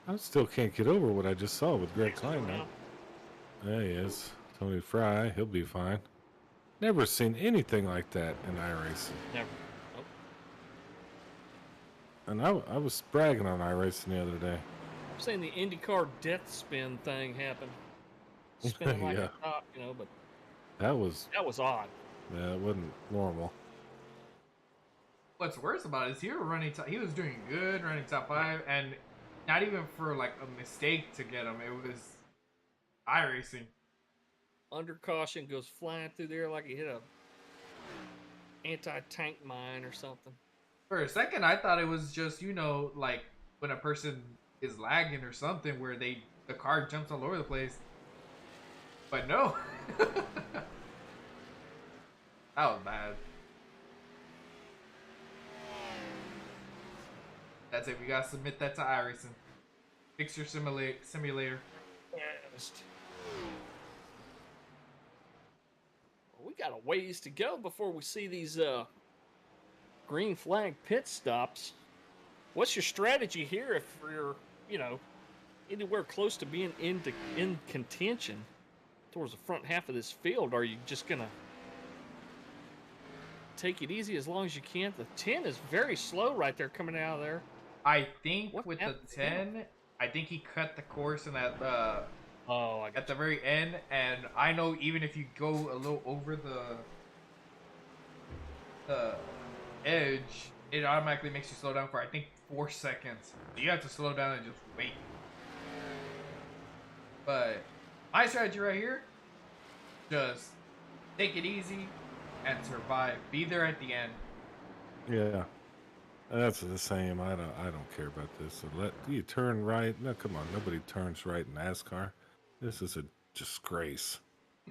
I still can't get over what I just saw with Greg Klein now. There he is. Tony Fry, he'll be fine. Never seen anything like that in iRacing.
Never. Oh.
And I was bragging on iRacing the other day.
I'm saying the IndyCar death spin thing happened. Spinning like
Yeah.
a top, but
That was
odd.
yeah, it wasn't normal.
What's worse about it is he was doing good running top 5, and not even for like a mistake to get him. It was iRacing.
Under caution goes flying through there like he hit a anti-tank mine or something.
For a second, I thought it was just like when a person is lagging or something, where the car jumps all over the place. But no, that was bad. That's it. We gotta submit that to iRacing. Fix your simulator.
We got a ways to go before we see these green flag pit stops. What's your strategy here if you're, anywhere close to being in contention towards the front half of this field? Are you just gonna take it easy as long as you can? The 10 is very slow right there coming out of there.
I think
What
with the
happened to
10, I think he cut the course in that
Oh, I
at
got
the very end, and I know even if you go a little over the edge, it automatically makes you slow down for I think 4 seconds. So you have to slow down and just wait. But my strategy right here, just take it easy and survive. Be there at the end.
Yeah. That's the same. I don't care about this. So you turn right. No, come on. Nobody turns right in NASCAR. This is a disgrace.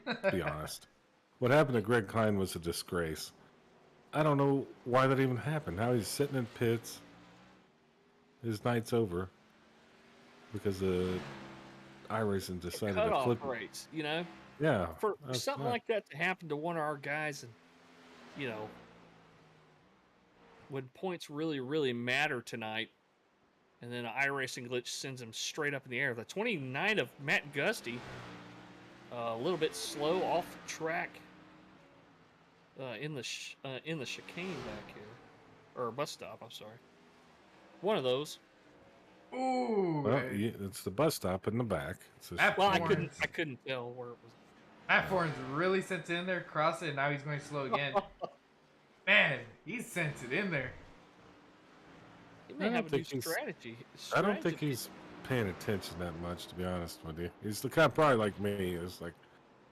To be honest. What happened to Greg Klein was a disgrace. I don't know why that even happened. Now he's sitting in pits. His night's over because iRacing decided to
cutoff
flip.
race, you know,
Yeah.
for
that's
something
not-
like that to happen to one of our guys, and you know, when points really, really matter tonight, and then an iRacing glitch sends him straight up in the air. The 29 of Matt Gusty, a little bit slow off the track in the chicane back here, or bus stop. I'm sorry, one of those.
Ooh.
Well, it's the bus stop in the back. It's a
That
Well, I
Thorns.
couldn't tell where it was.
Matt Thorns really sent it in there, crossed it, and now he's going slow again. Man, he sent it in there.
He
I
may
don't
have a new
think he's-
strategy.
I don't think
strategy.
he's paying attention that much, to be honest with you. He's the kind probably like me. It's like,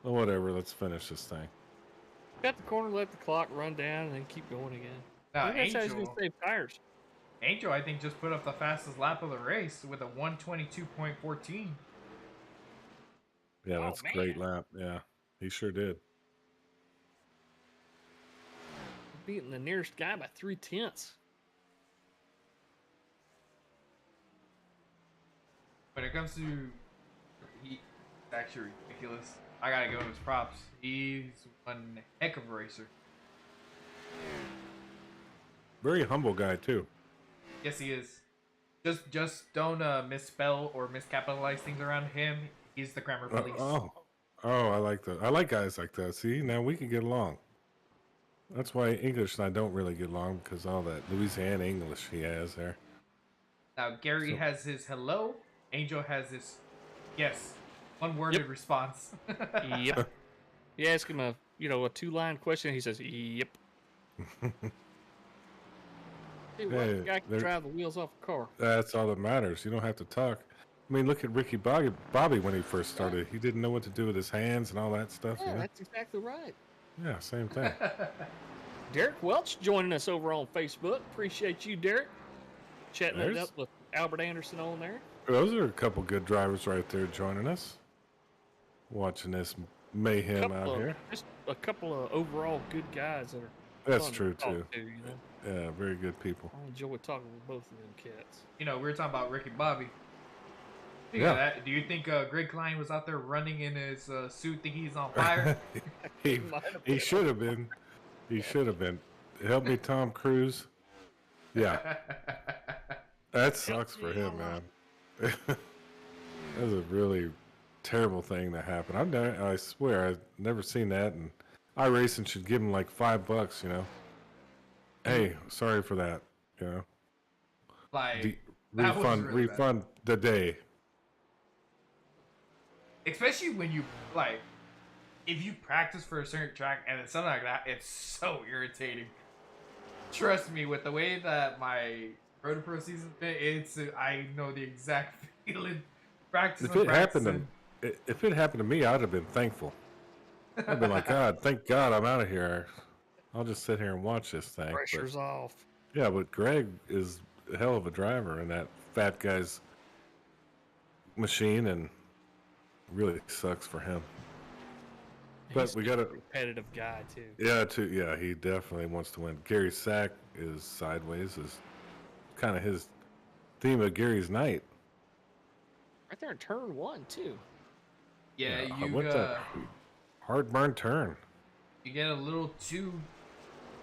well, whatever, let's finish this thing.
Got the corner, let the clock run down, and then keep going again.
Now,
Maybe that's how he's going to
Angel,
save tires.
Angel, I think, just put up the fastest lap of the race with a 122.14.
Yeah,
Oh,
that's a great
man.
lap. Yeah, he sure did.
Beating the nearest guy by 3/10.
When it comes to, he's actually ridiculous. I gotta give him his props. He's one heck of a racer.
Very humble guy too.
Yes, he is. Just don't misspell or miscapitalize things around him. He's the grammar police.
I like that. I like guys like that. See, now we can get along. That's why English and I don't really get along, because all that Louisiana English he has there.
Now Gary
So-
has his hello. Angel has his yes. One worded
Yep.
response.
Yep. You ask him a 2-line question, he says, "Yep." Hey, what?
Hey,
The guy can
there-
drive the wheels off a car.
That's all that matters. You don't have to talk. I mean, look at Ricky Bobby when he first started. He didn't know what to do with his hands and all that stuff.
Yeah,
You know?
that's exactly right.
Yeah, same thing.
Derek Welch joining us over on Facebook. Appreciate you, Derek. Chatting it
There's-
up with Albert Anderson on there.
Those are a couple good drivers right there joining us. Watching this mayhem out here.
Just a couple of overall good guys that are
That's
fun to
true
talk
too.
to, you know?
Yeah, very good people.
I enjoy talking with both of them cats.
You know, we were talking about Ricky Bobby. Do you think Greg Klein was out there running in his suit thinking he's on fire?
he
Might have
he
been.
should have been. He should have been. Help me, Tom Cruise. Yeah, that sucks for him, man. That's a really terrible thing that happened. I swear, I've never seen that. And iRacing should give him like $5. You know. Hey, sorry for that. You know.
Like, that was
Refund,
really bad.
refund the day.
Especially when you like, if you practice for a certain track and it's something like that, it's so irritating. Trust me, with the way that my Road Pro season's been, I know the exact feeling. Practice.
If it happened to me, I'd have been thankful. I'd been like, God, thank God I'm out of here. I'll just sit here and watch this thing. But-
Pressure's off.
yeah, but Greg is a hell of a driver in that fat guy's machine, and really sucks for him. But
He's
we
a
gotta-
competitive guy too.
Yeah, he definitely wants to win. Gary Sack is sideways, is kind of his theme of Gary's night.
Right there in turn 1 too.
Yeah,
Yeah,
you
what the hard burn turn.
you get a little too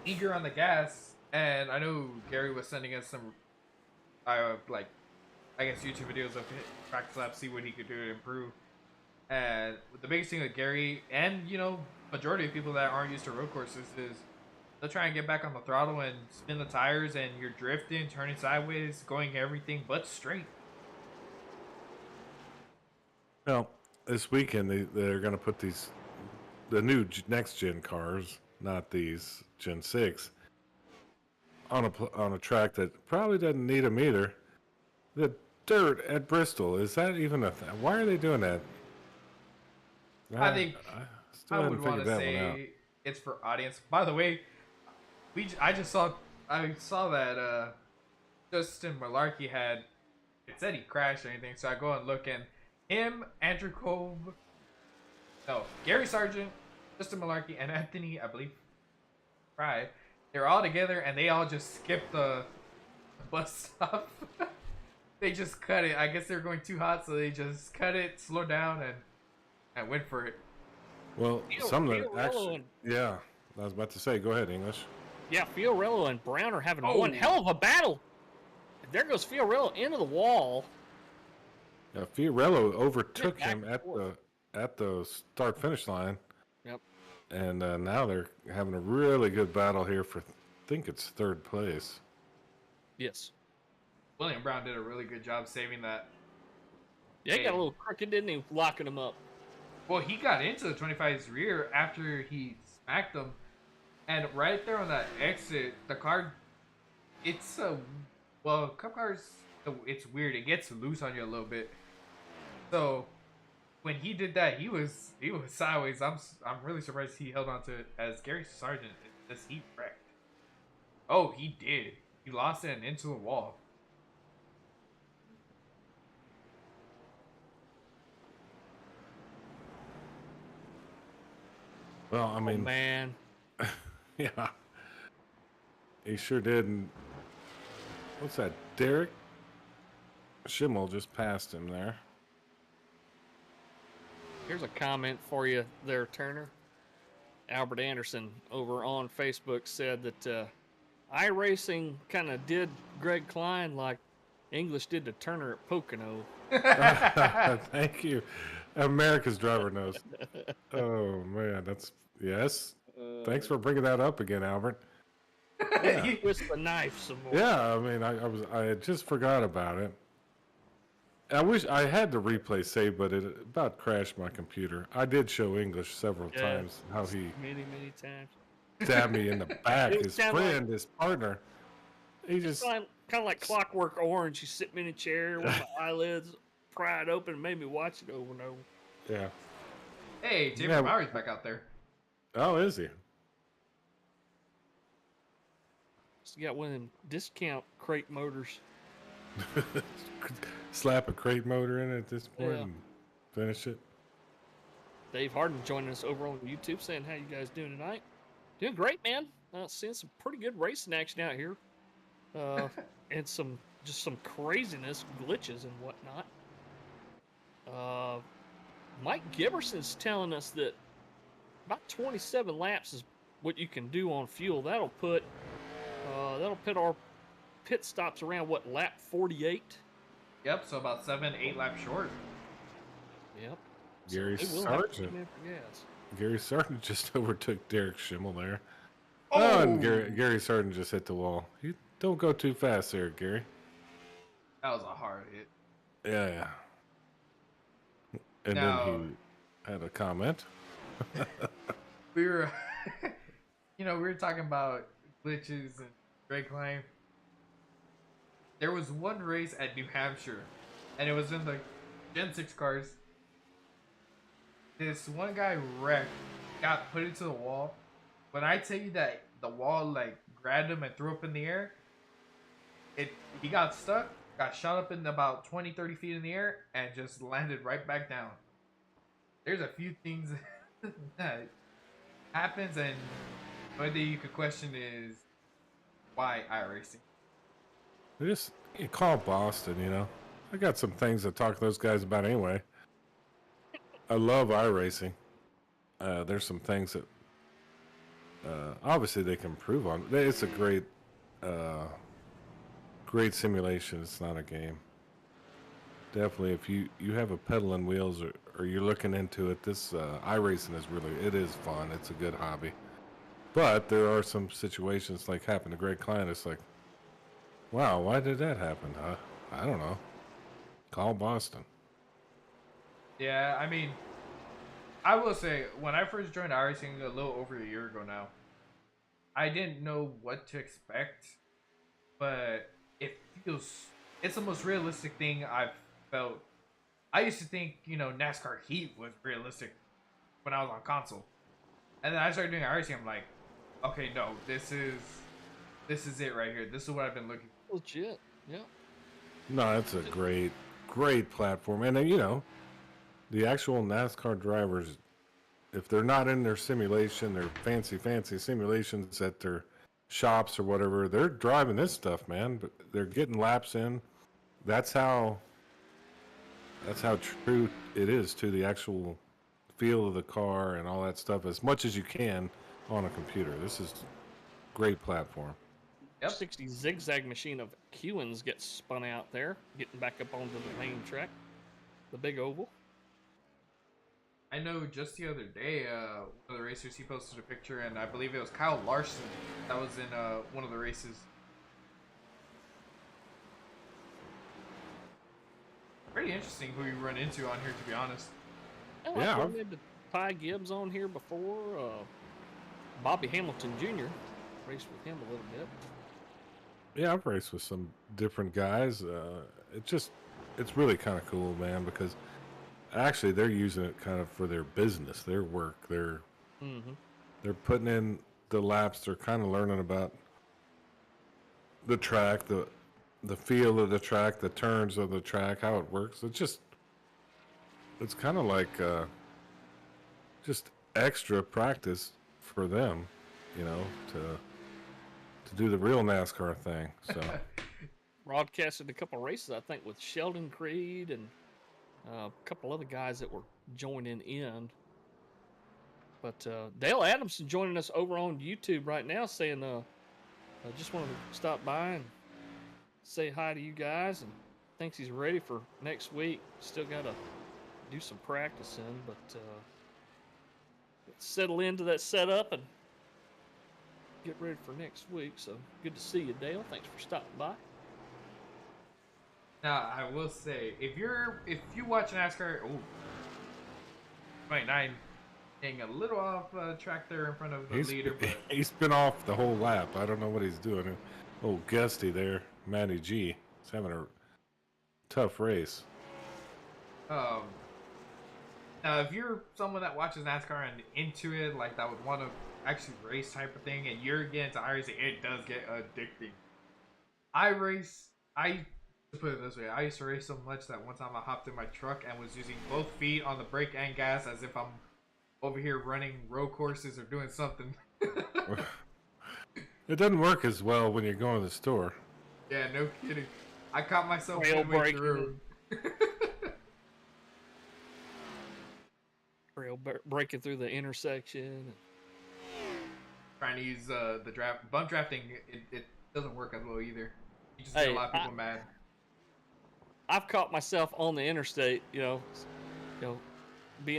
eager on the gas, and I know Gary was sending us some, I guess YouTube videos of practice laps, see what he could do to improve. And the biggest thing with Gary and majority of people that aren't used to road courses is they'll try and get back on the throttle and spin the tires, and you're drifting, turning sideways, going everything but straight.
Well, this weekend they're going to put the new next gen cars, not these Gen 6, on a track that probably doesn't need them either. The dirt at Bristol, is that even a thing? Why are they doing that?
I think
I still
I
haven't
would want
figured
to
that one out.
say it's for audience. By the way, I saw that Justin Malarkey had it said he crashed or anything, so I go and look, and him, Andrew Cove, no, Gary Sargent, Justin Malarkey, and Anthony, I believe, Fry, they're all together and they all just skipped the bus stop. They just cut it. I guess they're going too hot, so they just cut it, slowed down, and went for it.
Well, some of the
Fiorello
actually,
and
yeah, I was about to say, go ahead, English.
yeah, Fiorello and Brown are having
Oh.
one hell of a battle. There goes Fiorello into the wall.
Yeah, Fiorello overtook
Back
him
and forth.
at the start finish line,
Yep.
and now they're having a really good battle here for, I think it's third place.
Yes.
William Brown did a really good job saving that.
Yeah, he got a little crooked, didn't he? Locking him up.
Well, he got into the 25's rear after he smacked them, and right there on that exit, the car, it's well, cup cars, it's weird. It gets loose on you a little bit. So when he did that, he was sideways. I'm really surprised he held on to it as Gary Sargent. This he wrecked. Oh, he did. He lost it and into the wall.
Well, I
Oh,
mean,
man.
yeah, he sure did. And what's that? Derek Schimmel just passed him there.
Here's a comment for you there, Turner. Albert Anderson over on Facebook said that iRacing kind of did Greg Klein like English did to Turner at Pocono.
Thank you. America's driver knows. Oh man, that's yes. Thanks for bringing that up again, Albert.
Yeah. Twist the knife some more.
Yeah, I mean, I had just forgot about it. I wish I had the replay saved, but it about crashed my computer. I did show English several times how he
many times
stabbed me in the back.
It
His
sound
friend, his partner, he just
kind of like Clockwork Orange. You sit me in a chair with my eyelids pried open and made me watch it over and over.
yeah.
Hey, Jamie
Yeah.
Maury's back out there.
Oh, is he?
So you got one of them discount crate motors.
Slap a crate motor in it at this point
Yeah.
and finish it.
Dave Harden joining us over on YouTube saying, how you guys doing tonight? Doing great, man. Seeing some pretty good racing action out here. And some craziness, glitches and whatnot. Mike Giberson's telling us that about 27 laps is what you can do on fuel. That'll put our pit stops around lap 48.
Yep, so about 7-8 laps short.
Yep.
Gary
They will have to
Sargent.
come in for gas.
Gary Sargent just overtook Derek Schimmel there.
Oh!
And Gary Sargent just hit the wall. You don't go too fast there, Gary.
That was a hard hit.
Yeah. And
Now-
then he had a comment.
We were, we were talking about glitches and Greg Klein. There was one race at New Hampshire, and it was in the Gen 6 cars. This one guy wrecked, got put into the wall. When I tell you that the wall grabbed him and threw up in the air, he got stuck, got shot up in about 20-30 feet in the air, and just landed right back down. There's a few things that happens, and the only thing you could question is why iRacing.
Just call Boston, I got some things to talk to those guys about anyway. I love iRacing. There's some things that obviously they can improve on. It's a great simulation. It's not a game. Definitely, if you have a pedal and wheels or you're looking into it, this iRacing it is fun. It's a good hobby. But there are some situations like happened to Greg Klein. It's like, wow, why did that happen? I don't know. Call Boston.
Yeah, I mean, I will say when I first joined iRacing a little over a year ago now, I didn't know what to expect, but it feels it's the most realistic thing I've felt. I used to think, NASCAR Heat was realistic when I was on console. And then I started doing iRacing, I'm like, okay, no, this is it right here. This is what I've been looking for.
Legit. Yeah.
No, it's a great platform. And, the actual NASCAR drivers, if they're not in their simulation, their fancy simulations at their shops or whatever, they're driving this stuff, man. But they're getting laps in. That's how true it is to the actual feel of the car and all that stuff, as much as you can on a computer. This is great platform.
Yep.
60 zigzag machine of Hewins gets spun out there, getting back up onto the main track, the big oval.
I know just the other day, one of the racers, he posted a picture, and I believe it was Kyle Larson that was in one of the races. Pretty interesting who you run into on here, to be honest.
I've run into Ty Gibbs on here before. Bobby Hamilton Jr. Raced with him a little bit.
Yeah, I've raced with some different guys. It's really kind of cool, man, because actually they're using it kind of for their business, their work. They're putting in the laps. They're kind of learning about the track, the feel of the track, the turns of the track, how it works. It's kind of like just extra practice for them, to do the real NASCAR thing. So
Broadcasted a couple races, I think, with Sheldon Creed and a couple other guys that were joining in. But Dale Adamson joining us over on YouTube right now, saying, "I just wanted to stop by and say hi to you guys, and thinks he's ready for next week. Still got to do some practicing, but settle into that setup and get ready for next week. So good to see you, Dale. Thanks for stopping by."
Now, I will say, if you watch NASCAR, 29 getting a little off track there in front of the leader, but
he's been off the whole lap. I don't know what he's doing. Oh, Gusty there, Matty G. He's having a tough race.
Now, if you're someone that watches NASCAR and into it, like that would want to actually race type of thing, and you're getting to iRacing, it does get addicting. To put it this way, I used to race so much that one time I hopped in my truck and was using both feet on the brake and gas as if I'm over here running road courses or doing something.
It doesn't work as well when you're going to the store.
Yeah, no kidding. I caught myself
Trail
midway through.
Breaking through the intersection.
Trying to use the bump drafting, it doesn't work as well either. You just get a lot of people mad.
I've caught myself on the interstate, being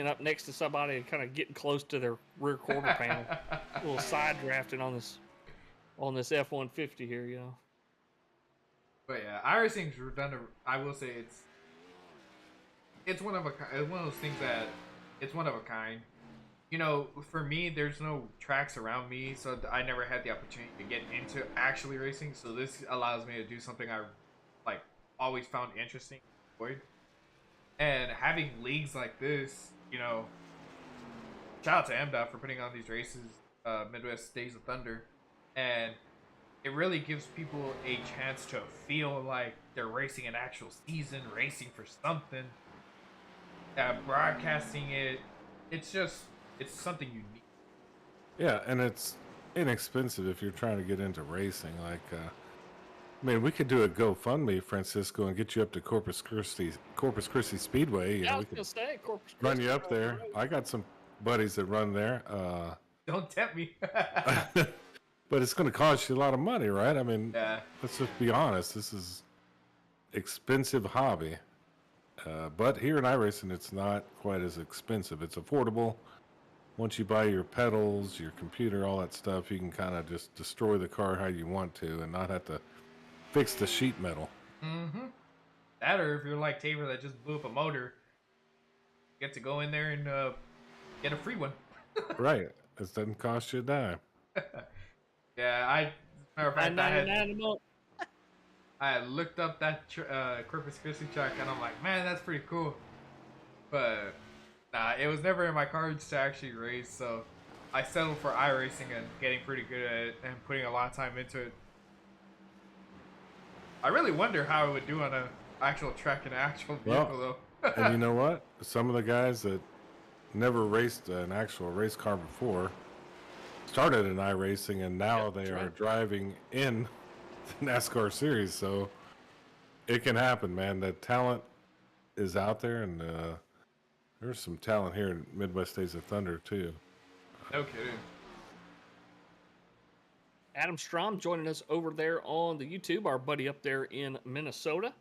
up next to somebody and kind of getting close to their rear quarter panel, a little side drafting on this F-150 here,
But yeah, iRacing's redundant. I will say it's one of those things that it's one of a kind. For me, there's no tracks around me, so I never had the opportunity to get into actually racing. So this allows me to do something I always found interesting, and having leagues like this. Shout out to MDOT for putting on these races, Midwest Days of Thunder, and it really gives people a chance to feel like they're racing an actual season, racing for something. Broadcasting it's something unique.
Yeah, and it's inexpensive if you're trying to get into racing. We could do a GoFundMe, Francisco, and get you up to Corpus Christi Speedway.
I
We
was
could
gonna say Corpus
run
Christi.
you up there. I got some buddies that run there.
Don't tempt me.
But it's going to cost you a lot of money, right?
Yeah.
Let's just be honest. This is expensive hobby. But here in iRacing, it's not quite as expensive. It's affordable. Once you buy your pedals, your computer, all that stuff, you can kind of just destroy the car how you want to and not have to fix the sheet metal.
Mm-hmm. That, or if you're like Tabor that just blew up a motor, get to go in there and get a free one.
Right. It doesn't cost you a dime.
Yeah, matter of fact,
$9.99
I had looked up that Corpus Christi track, and I'm like, man, that's pretty cool. But nah, it was never in my cards to actually race, so I settled for iRacing and getting pretty good at it and putting a lot of time into it. I really wonder how it would do on an actual track in an actual vehicle, though.
And you know what? Some of the guys that never raced an actual race car before started in iRacing, and now they are driving in the NASCAR series. So it can happen, man. The talent is out there, and there's some talent here in Midwest Days of Thunder too.
No kidding.
Adam Strom joining us over there on the YouTube, our buddy up there in Minnesota.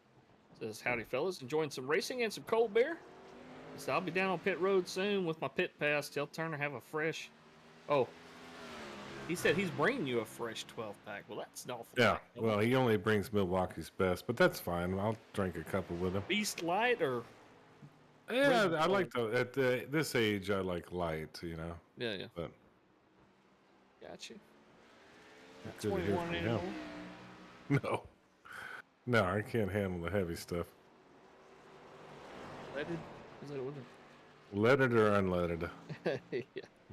Says, howdy, fellas. Enjoying some racing and some cold beer. So I'll be down on pit road soon with my pit pass. Tell Turner have a fresh... Oh, he said he's bringing you a fresh 12-pack. Well, that's not awful.
Yeah, well, he only brings Milwaukee's best, but that's fine. I'll drink a couple with him.
Beast Light or...
Yeah, I like to, at this age, I like light, you know.
Yeah, yeah.
But
Got you.
good to hear
21
from
anymore.
him. No, I can't handle the heavy stuff.
Leaded? Is that what
Leaded or unleaded?
yeah.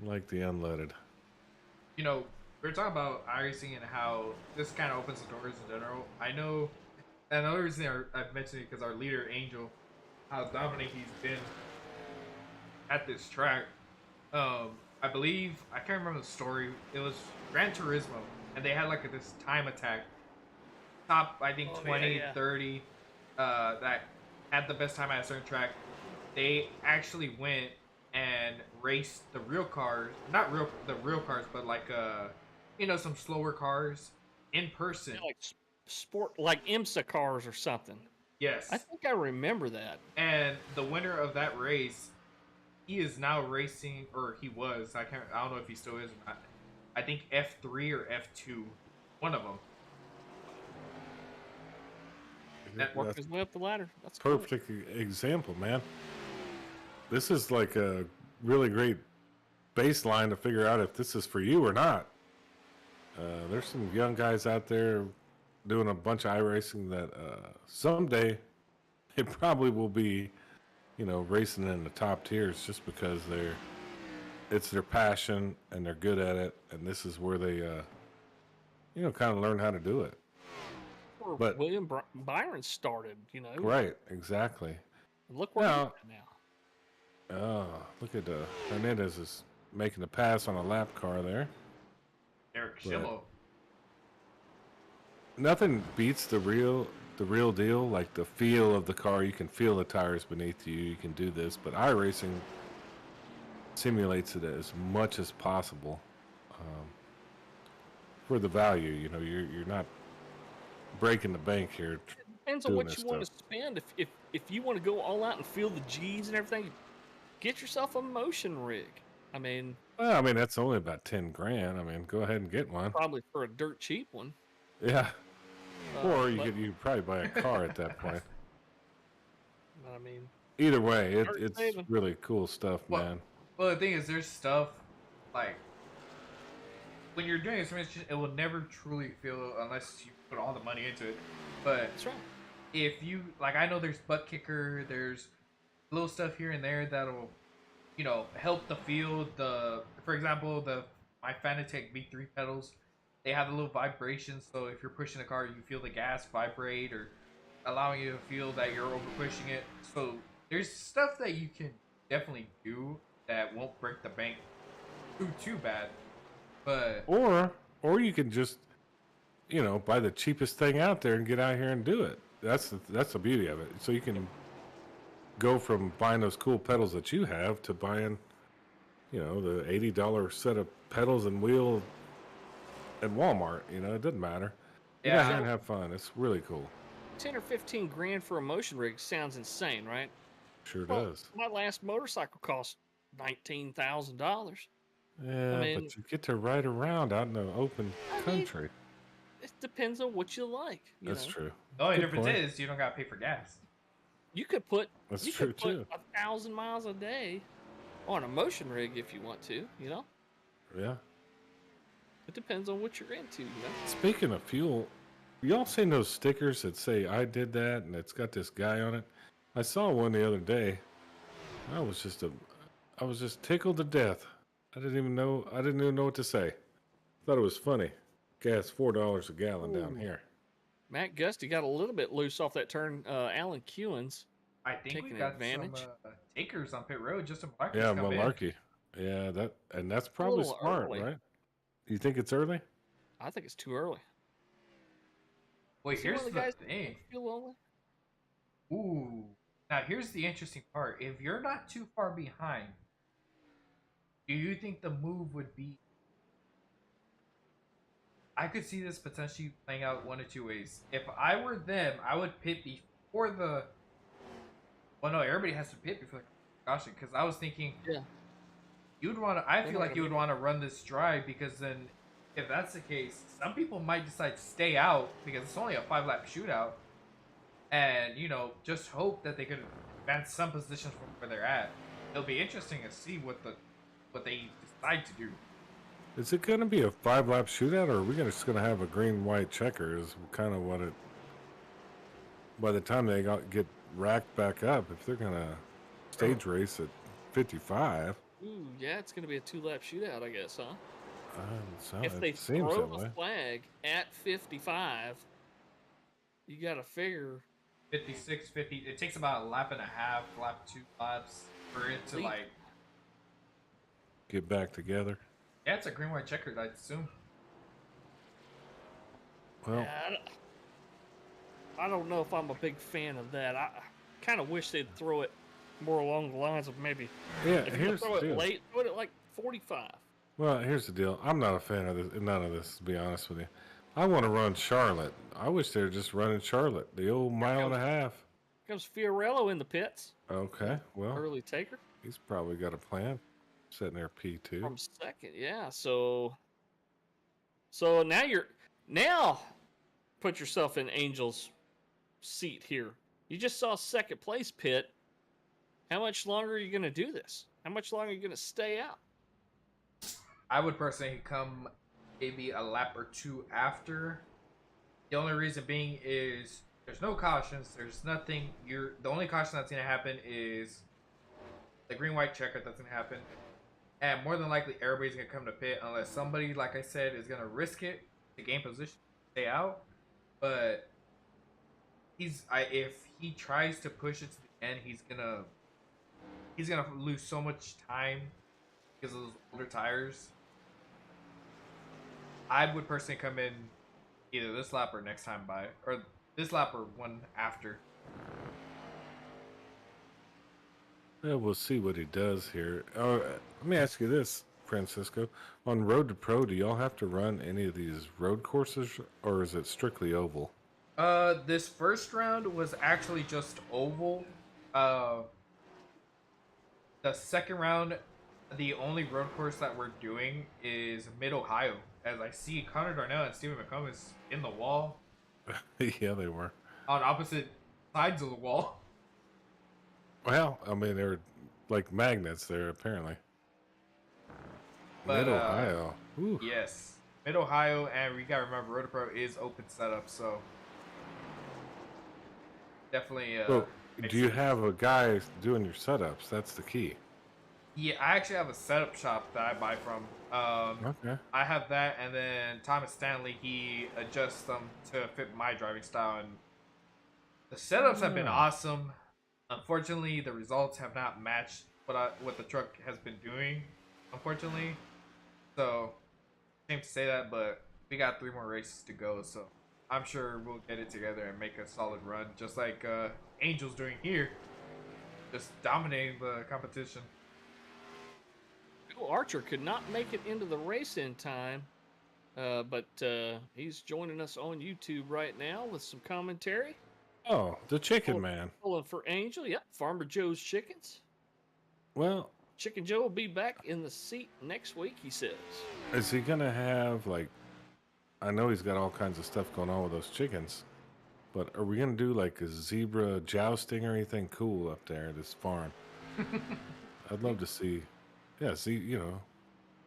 Like the unleaded.
You know, we are talking about iRacing and how this kind of opens the doors in general. I know, and another reason I've mentioned it because our leader, Angel, how dominant he's been at this track. I believe, I can't remember the story, it was Gran Turismo, and they had like this time attack. Top, I think, 20, 30, that had the best time at a certain track. They actually went and raced the real cars, not the real cars, but like, some slower cars in person.
Yeah, like sport, like IMSA cars or something.
Yes.
I think I remember that.
And the winner of that race, he is now racing, or he was, I don't know if he still is or not. I think F3 or F2, one of them.
Worked his way up the ladder. That's
Perfect example, man. This is like a really great baseline to figure out if this is for you or not. There's some young guys out there doing a bunch of iRacing that someday it probably will be, racing in the top tiers just because it's their passion and they're good at it, and this is where they, kind of learn how to do it.
where
But-
William Byron started,
Right, exactly.
Look where
Now-
he's at now.
Oh, look at Hernandez is making a pass on a lap car there.
Eric
But-
Schillo.
Nothing beats the real deal, like the feel of the car. You can feel the tires beneath you. You can do this, but iRacing simulates it as much as possible for the value. You're not breaking the bank here.
Depends on
doing
what
this
you want to spend. If you want to go all out and feel the G's and everything, get yourself a motion rig. I mean,
Well, that's only about 10 grand. Go ahead and get one.
probably for a dirt cheap one.
Yeah. Or
but-
you probably buy a car at that point.
But I mean,
Either way,
Start
it's
saving.
really cool stuff,
Well-
man.
Well, the thing is, there's stuff, like, when you're doing it, it will never truly feel unless you put all the money into it. But
that's right.
if you, like, I know there's butt kicker, there's little stuff here and there that'll, help the feel. For example, my Fanatec V3 pedals, they have a little vibration, so if you're pushing the car, you feel the gas vibrate, or allowing you to feel that you're over pushing it. So there's stuff that you can definitely do that won't break the bank too bad. But
Or you can just, buy the cheapest thing out there and get out here and do it. That's the beauty of it. So you can go from buying those cool pedals that you have to buying, the $80 set of pedals and wheel at Walmart. It doesn't matter. Get
Yeah.
out here and have fun. It's really cool.
10 or 15 grand for a motion rig sounds insane, right?
Sure
Well,
does.
my last motorcycle cost $19,000.
Yeah,
mean-
but you get to ride around out in the open
I mean,
country.
It depends on what you like.
That's true.
the only
Good
difference
point.
is you don't gotta pay for gas.
You could put
That's
you
true
could put
too.
1,000 miles a day on a motion rig if you want to. You know,
Yeah.
it depends on what you're into. You know.
Speaking of fuel, y'all seen those stickers that say "I did that" and it's got this guy on it? I saw one the other day. I was just I was just tickled to death. I didn't even know what to say. Thought it was funny. Gas $4 a gallon down
Ooh.
here.
Matt Gusty got a little bit loose off that turn. Alan Kewins
I think we
taking
got
advantage.
some takers on pit road. Just some Malarkey's
Yeah,
come in.
malarkey. Yeah, that's
A
probably
little
smart,
early.
right? You think it's early?
I think it's too early.
Wait,
Is he one
here's
of the
the
guys
thing.
fuel only?
Ooh. Now here's the interesting part. If you're not too far behind, do you think the move would be? I could see this potentially playing out one of two ways. If I were them, I would pit before the. Well, no, everybody has to pit before the caution because I was thinking
Yeah.
you'd want to. I
They're
feel
not
like you
gonna
would want to run this drive because then, if that's the case, some people might decide to stay out because it's only a 5 lap shootout, and just hope that they could advance some positions from where they're at. It'll be interesting to see what they decide to do.
Is it going to be a 5 lap shootout, or are we just going to have a green-white checker? Is kind of what it. By the time they get racked back up, if they're going to stage race at 55,
Ooh, yeah, it's going to be a 2-lap shootout, I guess, huh? If they
it seems
throw
that
the
way.
flag at 55, you got to figure
56, 50. It takes about a lap and a half, lap 2 laps for it to
Leap.
like.
Get back together.
Yeah, it's a green white checkered, I'd assume.
Well,
yeah, I don't know if I'm a big fan of that. I kind of wish they'd throw it more along the lines of maybe
yeah.
if you're
Here's
gonna
the
throw it
deal.
late, throw it at like 45.
Well, here's the deal. I'm not a fan of none of this, to be honest with you. I want to run Charlotte. I wish they were just running Charlotte, the old mile and a half.
Comes Fiorello in the pits,
Okay, well,
early taker
he's probably got a plan. Sitting there P2.
from second. Yeah, so now put yourself in Angel's seat here. You just saw second place pit. How much longer are you going to do this? How much longer are you going to stay out?
I would personally come maybe a lap or two after. The only reason being is there's no cautions. There's nothing. The only caution that's gonna happen is the green white checker that's gonna happen, and more than likely everybody's gonna come to pit unless somebody, like I said, is gonna risk it to gain position, stay out. But if he tries to push it to the end, he's gonna lose so much time because of those older tires. I would personally come in either this lap or next time by, or this lap or one after.
Yeah, we'll see what he does here. Let me ask you this, Francisco. On Road to Pro, do y'all have to run any of these road courses, or is it strictly oval?
This first round was actually just oval. The second round, the only road course that we're doing is Mid Ohio. As I see Connor Darnell and Stephen McCombs in the wall
Yeah, they were.
on opposite sides of the wall.
Well, I mean, they're like magnets there, apparently.
But,
Mid-Ohio. Ooh.
Yes, Mid Ohio, and we gotta remember Road to Pro is open setup, so definitely.
So, do you have a guy doing your setups? That's the key.
Yeah, I actually have a setup shop that I buy from.
Okay.
I have that, and then Thomas Stanley, he adjusts them to fit my driving style, and the setups have been
Yeah.
awesome. Unfortunately, the results have not matched what the truck has been doing, unfortunately. So, shame to say that, but we got 3 more races to go, so I'm sure we'll get it together and make a solid run, just like Angel's doing here, just dominating the competition.
Bill Archer could not make it into the race in time, but he's joining us on YouTube right now with some commentary.
Oh, the chicken man.
Pulling for Angel, yep, Farmer Joe's Chickens.
Well,
Chicken Joe will be back in the seat next week, he says.
is he gonna have like? I know he's got all kinds of stuff going on with those chickens, But are we gonna do like a zebra jousting or anything cool up there at this farm? I'd love to see. Yeah, see,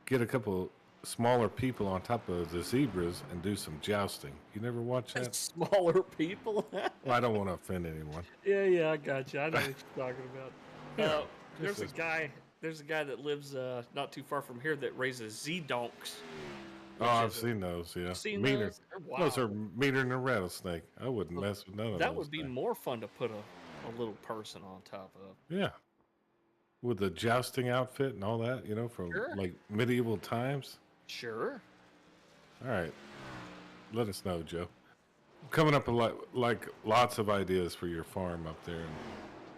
get a couple smaller people on top of the zebras and do some jousting. You never watch that?
Smaller people.
Well, I don't want to offend anyone.
Yeah, I got you. I know what you're talking about.
Yeah,
There's a
just
guy. There's a guy that lives not too far from here that raises Z-donks.
Oh, I've seen those. Yeah,
Seen
meaner.
those? Wow.
Those are meaner than a rattlesnake. I wouldn't mess with none of
That
those.
would be
things.
more fun to put a little person on top of.
Yeah, with the jousting outfit and all that. From
Sure.
like medieval times.
Sure.
All right, let us know, Joe. Coming up a lot, like lots of ideas for your farm up there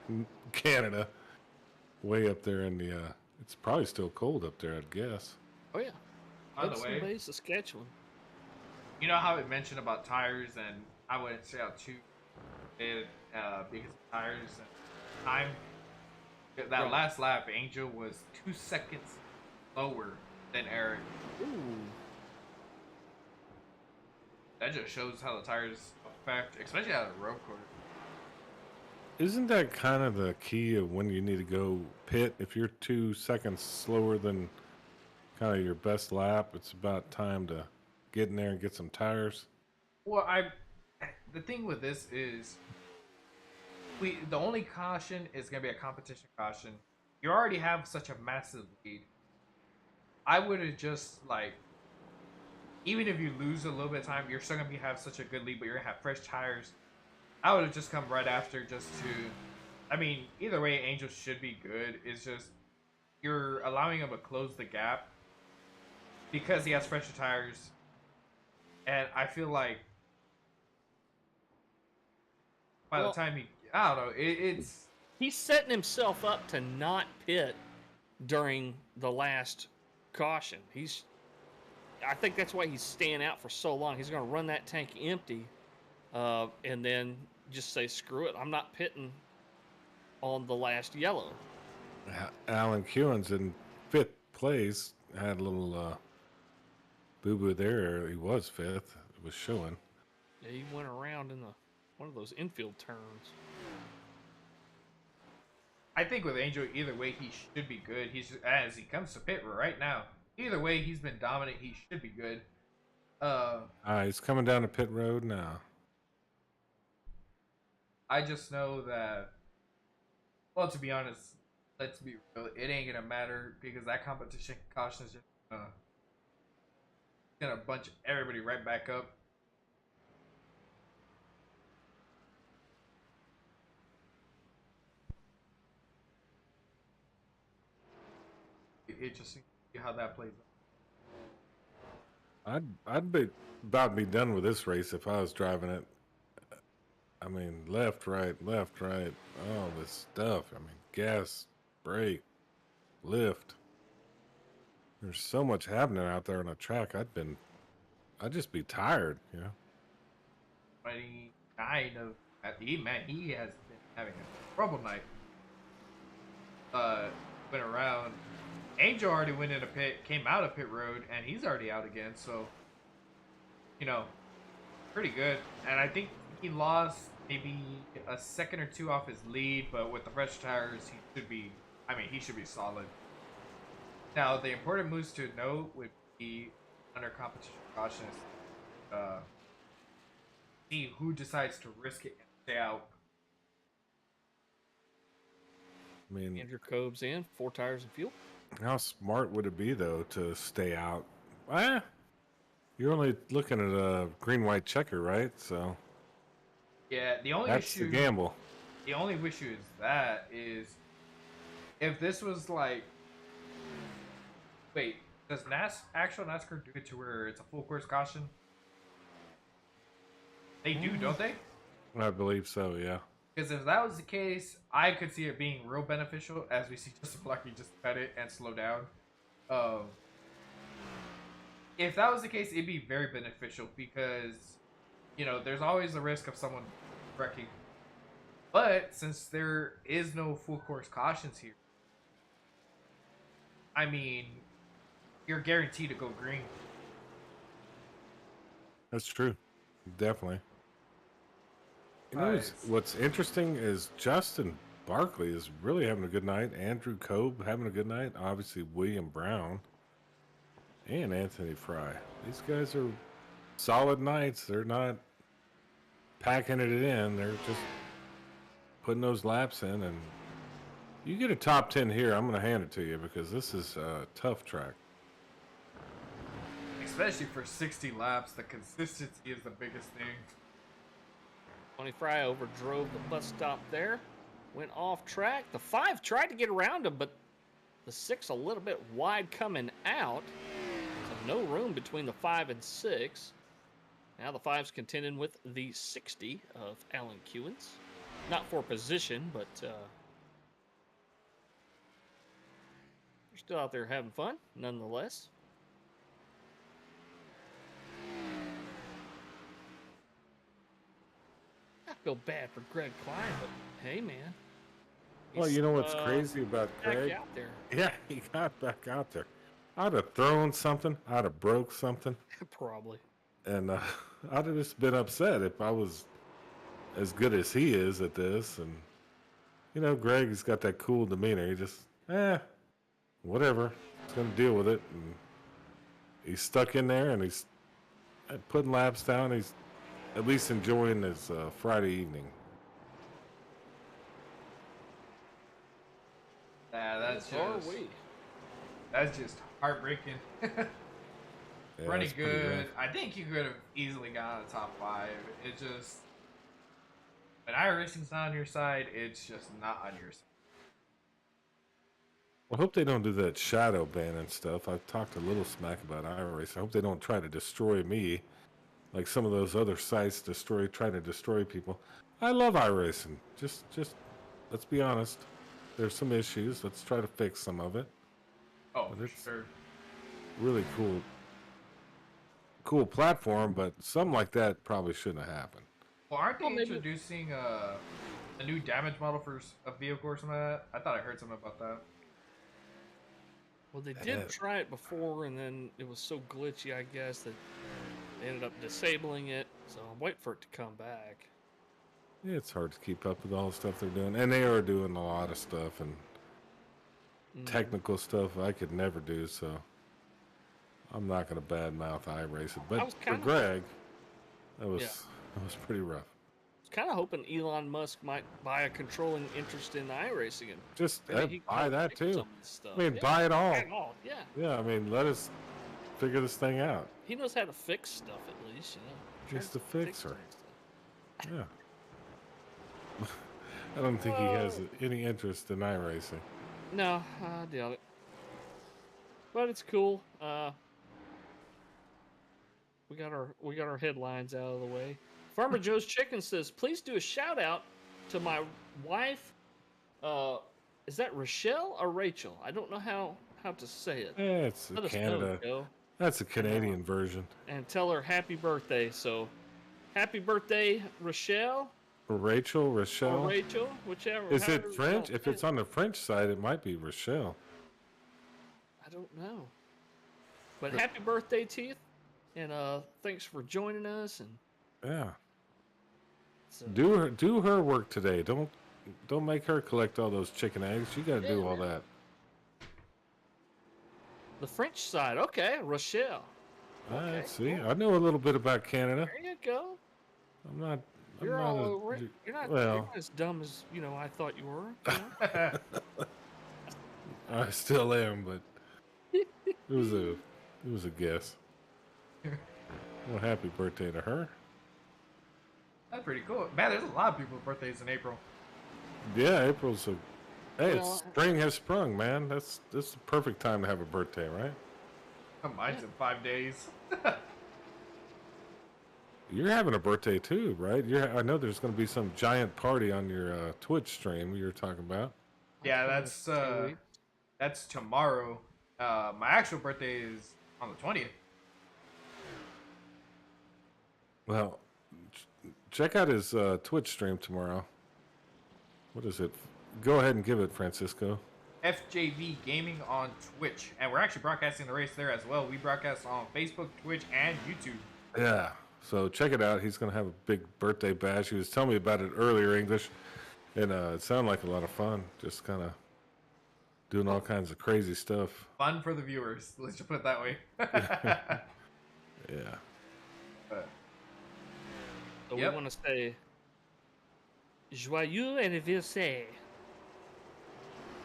in Canada, way up there in the. It's probably still cold up there, I'd guess.
Oh yeah.
By the
Hudson
way,
Bay, Saskatchewan.
you know how it mentioned about tires, and I wouldn't say how too it because of tires and time. That
Right.
last lap, Angel was 2 seconds lower than Eric.
Ooh.
That just shows how the tires affect, especially out of the road course.
Isn't that kind of the key of when you need to go pit? If you're 2 seconds slower than kind of your best lap, it's about time to get in there and get some tires.
Well, the thing with this is the only caution is gonna be a competition caution. You already have such a massive lead. I would have just even if you lose a little bit of time, you're still gonna have such a good lead, but you're gonna have fresh tires. I would have just come right after just to. I mean, either way, Angel should be good. It's just you're allowing him to close the gap because he has fresher tires, and I feel like by the time I don't know, it's
He's setting himself up to not pit during the last caution. I think that's why he's staying out for so long. He's going to run that tank empty, and then just say, "Screw it, I'm not pitting on the last yellow."
Alan Kewen's in 5th place. Had a little boo-boo there. He was 5th. It was showing.
Yeah, he went around in one of those infield turns.
I think with Angel, either way, he should be good. As he comes to pit right now. Either way, he's been dominant. He should be good.
He's coming down the pit road now.
I just know that. Well, to be honest, let's be real. It ain't gonna matter because that competition caution is just gonna bunch everybody right back up. It just seems to see how that plays out.
I'd be about to be done with this race if I was driving it. I mean, left, right, all this stuff. I mean, gas, brake, lift. There's so much happening out there on a track. I'd just be tired,
29 of he has been having a trouble night. Went around. Angel already went in a pit, came out of pit road, and he's already out again. So, pretty good. And I think he lost maybe a second or two off his lead, but with the fresh tires, he should be. I mean, he should be solid. Now, the important moves to note would be under competition caution. See who decides to risk it and stay out.
I mean,
Andrew Cobb's in 4 tires and fuel.
how smart would it be, though, to stay out? You're only looking at a green-white checker, right? So
Yeah, the only
that's
issue.
the gamble.
The only issue is if this was wait, does actual NASCAR do it to where it's a full course caution? They do, don't they?
I believe so, yeah.
Because if that was the case, I could see it being real beneficial as we see Justin Blackley just cut it and slow down. If that was the case, it'd be very beneficial because, there's always the risk of someone wrecking. But since there is no full course cautions here, I mean, you're guaranteed to go green.
That's true. Definitely. You know
Nice.
what's interesting is Justin Barkley is really having a good night. Andrew Cobe having a good night. Obviously, William Brown and Anthony Fry. These guys are solid nights. They're not packing it in. They're just putting those laps in. And you get a top 10 here, I'm going to hand it to you because this is a tough track.
Especially for 60 laps, the consistency is the biggest thing.
Tony Fry overdrove the bus stop there. Went off track. The 5 tried to get around him, but the 6 a little bit wide coming out. So no room between the 5 and 6. Now the 5's contending with the 60 of Alan Kewins. Not for position, but they're still out there having fun, nonetheless. I feel bad for Greg Klein, but hey, man.
Well,
He's,
you know what's crazy about
back
Greg?
out there.
Yeah, he got back out there. I'd have thrown something. I'd have broke something.
Probably.
And I'd have just been upset if I was as good as he is at this. And, you know, Greg has got that cool demeanor. He just, whatever. He's going to deal with it. And he's stuck in there and he's putting laps down. He's at least enjoying his Friday evening.
Yeah, that's just heartbreaking.
Yeah,
Running
it's pretty
good.
rough.
I think you could have easily gotten a top 5. It just when iRacing's not on your side, it's just not on your side.
I hope they don't do that shadow ban and stuff. I've talked a little smack about iRacing. I hope they don't try to destroy me like some of those other sites trying to destroy people. I love iRacing. Just let's be honest. There's some issues. Let's try to fix some of it.
Oh,
But
for
it's-
sure.
Really cool platform, but something like that probably shouldn't have happened.
Well, aren't they
Well, maybe-
introducing a new damage model for a vehicle or something like that? I thought I heard something about that.
Well, they did
Yeah.
try it before, and then it was so glitchy, I guess, that they ended up disabling it. So I'm waiting for it to come back.
Yeah, it's hard to keep up with all the stuff they're doing, and they are doing a lot of stuff and technical stuff I could never do. So I'm not going to badmouth iRacing,
I
but
was
for
kinda-
Greg, that was
Yeah.
pretty rough.
I was kind of hoping Elon Musk might buy a controlling interest in iRacing and
Just
maybe he could
buy
help
that
fix
too.
some of this stuff.
I mean,
Yeah,
buy it all.
buy it all. Yeah,
Yeah, I mean, let us figure this thing out.
he knows how to fix stuff at least, you know.
He's the
Tries to fix
fixer.
things.
Yeah. I don't think he has any interest in iRacing.
No, I doubt it. But it's cool. We got our headlines out of the way. Farmer Joe's Chicken says, "Please do a shout out to my wife. Is that Rochelle or Rachel? I don't know how to say it.
Yeah, it's
Let us
Canada.
know, Joe,
That's a Canadian version.
and tell her happy birthday. So, happy birthday, Rochelle
Rachel,
or
Rochelle.
Rachel, whichever.
Is
however
it
you
French?
wanna
If
say
it's
it.
on the French side, it might be Rochelle.
I don't know. But happy birthday to you, and thanks for joining us. And
Yeah.
so,
Do her work today. Don't make her collect all those chicken eggs. You got to do
Yeah,
all
man.
that.
the French side, okay, Rochelle. Okay,
See,
cool.
I know a little bit about Canada.
There you go.
I'm not.
You're
I'm
all
not
over it. You're not
well,
as dumb as I thought you were. You know?
I still am, but it was a guess. Well, happy birthday to her.
That's pretty cool. Man, there's a lot of people's birthdays in April.
Yeah, April's a. Hey,
Well,
spring has sprung, man. This is the perfect time to have a birthday, right?
Mine's in 5 days.
You're having a birthday too, right? I know there's going to be some giant party on your Twitch stream you were talking about.
Yeah, that's tomorrow. My actual birthday is on the 20th.
Well, check out his Twitch stream tomorrow. What is it? Go ahead and give it, Francisco.
FJV Gaming on Twitch, and we're actually broadcasting the race there as well. We broadcast on Facebook, Twitch, and YouTube.
Yeah. So check it out. He's going to have a big birthday bash. He was telling me about it earlier, English, and it sounded like a lot of fun. Just kind of doing all kinds of crazy stuff.
Fun for the viewers. Let's just put it that way.
Yeah.
But,
So
Yep.
we want to say joyeux anniversaire.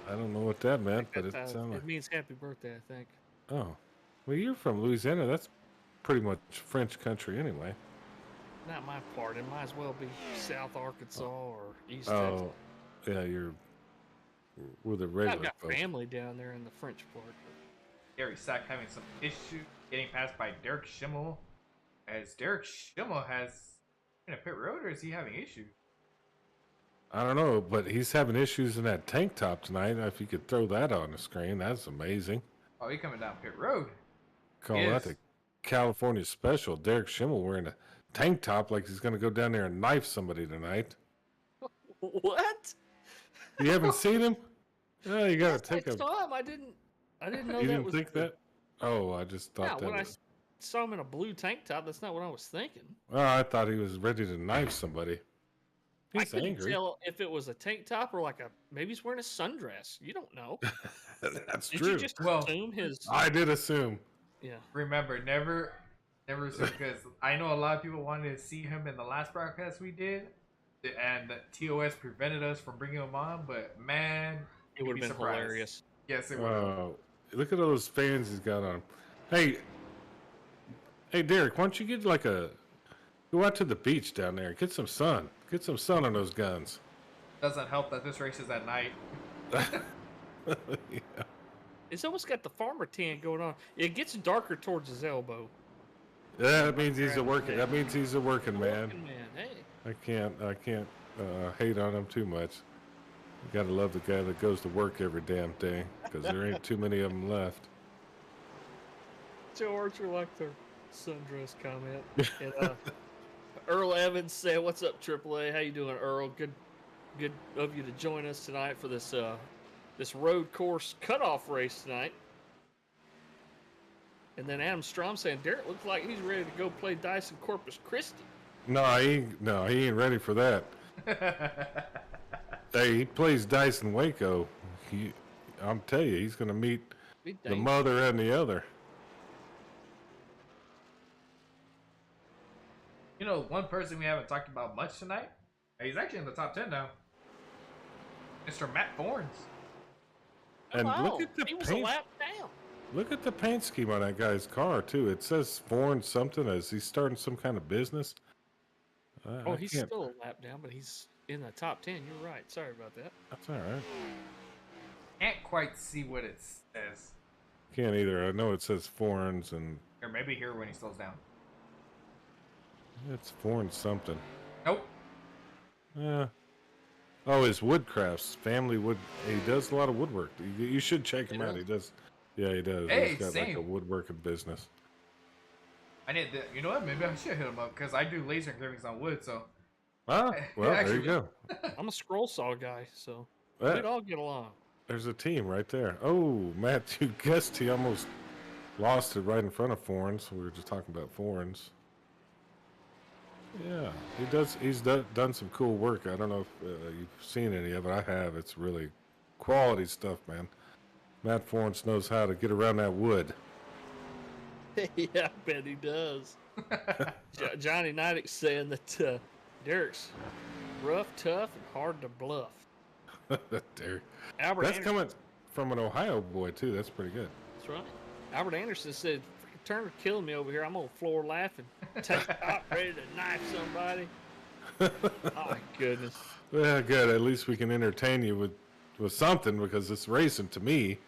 I don't know what that meant, but it
That's,
sounded like.
it means happy birthday, I think.
Oh. Well, you're from Louisiana. That's pretty much French country anyway.
Not my part. It might as well be South Arkansas or East Texas.
Oh, yeah, we're the
I've
regular
got
folks.
family down there in the French part.
Gary Sack having some issues getting passed by Derek Schimmel. As Derek Schimmel has in a pit road, or is he having issues?
I don't know, but he's having issues in that tank top tonight. If you could throw that on the screen, that's amazing.
Oh, he coming down pit road.
Call
Yes.
that the California special. Derek Schimmel wearing a tank top like he's going to go down there and knife somebody tonight.
What?
You haven't seen him? Oh, you got to
Yes,
take
I
a.
saw him. I didn't know
You
that
didn't
was.
think that? Oh, I just
Yeah,
thought that.
when I
Was...
saw him in a blue tank top, that's not what I was thinking.
Oh, I thought he was ready to knife somebody.
I
He's
couldn't
angry.
tell if it was a tank top or like maybe he's wearing a sundress. You don't know.
That's
Did
true.
you just
Well,
assume his?
I did assume.
Yeah.
Remember, never assume, because I know a lot of people wanted to see him in the last broadcast we did, and the TOS prevented us from bringing him on. But man,
It would
you'd
have
be
been
surprised.
hilarious.
Yes, it would.
Look at all those fans he's got on him. Hey, Derek, why don't you go out to the beach down there, get some sun, on those guns.
Doesn't help that this race is at night.
Yeah.
It's almost got the farmer tan going on. It gets darker towards his elbow.
That means he's a working. That means he's a working man.
Working man, hey.
I can't hate on him too much. You gotta love the guy that goes to work every damn day, because there ain't too many of them left.
Joe Archer liked their sundress comment. And, Earl Evans said, "What's up, AAA? How you doing, Earl? Good of you to join us tonight for this this road course cutoff race tonight." And then Adam Strom saying, "Derek looks like he's ready to go play dice in Corpus Christi."
No, he ain't ready for that. Hey, he plays dice in Waco. I'm telling you, he's gonna meet
Be
the
dangerous.
mother and the other.
You know, one person we haven't talked about much tonight. He's actually in the top 10 now. Mr. Matt Thorns.
And
Oh,
look at the
he was a
paint.
lap down.
Look at the paint scheme on that guy's car too. It says foreign something. Is he starting some kind of business?
Oh,
I
he's
can't.
still a lap down, but he's in the top 10. You're right. Sorry about that.
That's all right.
Can't quite see what it says.
Can't either. I know it says foreigns and
Or maybe here when he slows down.
it's foreign something.
Nope.
Yeah. Oh, his woodcrafts, family wood. He does a lot of woodwork. You should check him
He
out.
does?
He does. Yeah, he does.
Hey,
He's got like a
same.
woodworking business.
I need to, you know what? Maybe I should hit him up because I do laser engravings on wood. So
Ah, well, there
Actually-
you go.
I'm a scroll saw guy, so
Yeah,
we'd all get along.
there's a team right there. Oh, Matt, you guessed he almost lost it right in front of Foreigns. We were just talking about Foreigns. Yeah, he does. He's done some cool work. I don't know if you've seen any of it. I have. It's really quality stuff, man. Matt Foreigns knows how to get around that wood.
Yeah, I bet he does. Johnny Niddick saying that Derek's rough, tough, and hard to bluff.
There.
Albert
That's
Anderson,
coming from an Ohio boy too. That's pretty good.
That's right. Albert Anderson said, "Freaking Turner killing me over here. I'm on the floor laughing, take out, ready to knife somebody." Oh my goodness.
Well, good. At least we can entertain you with something, because it's racing to me.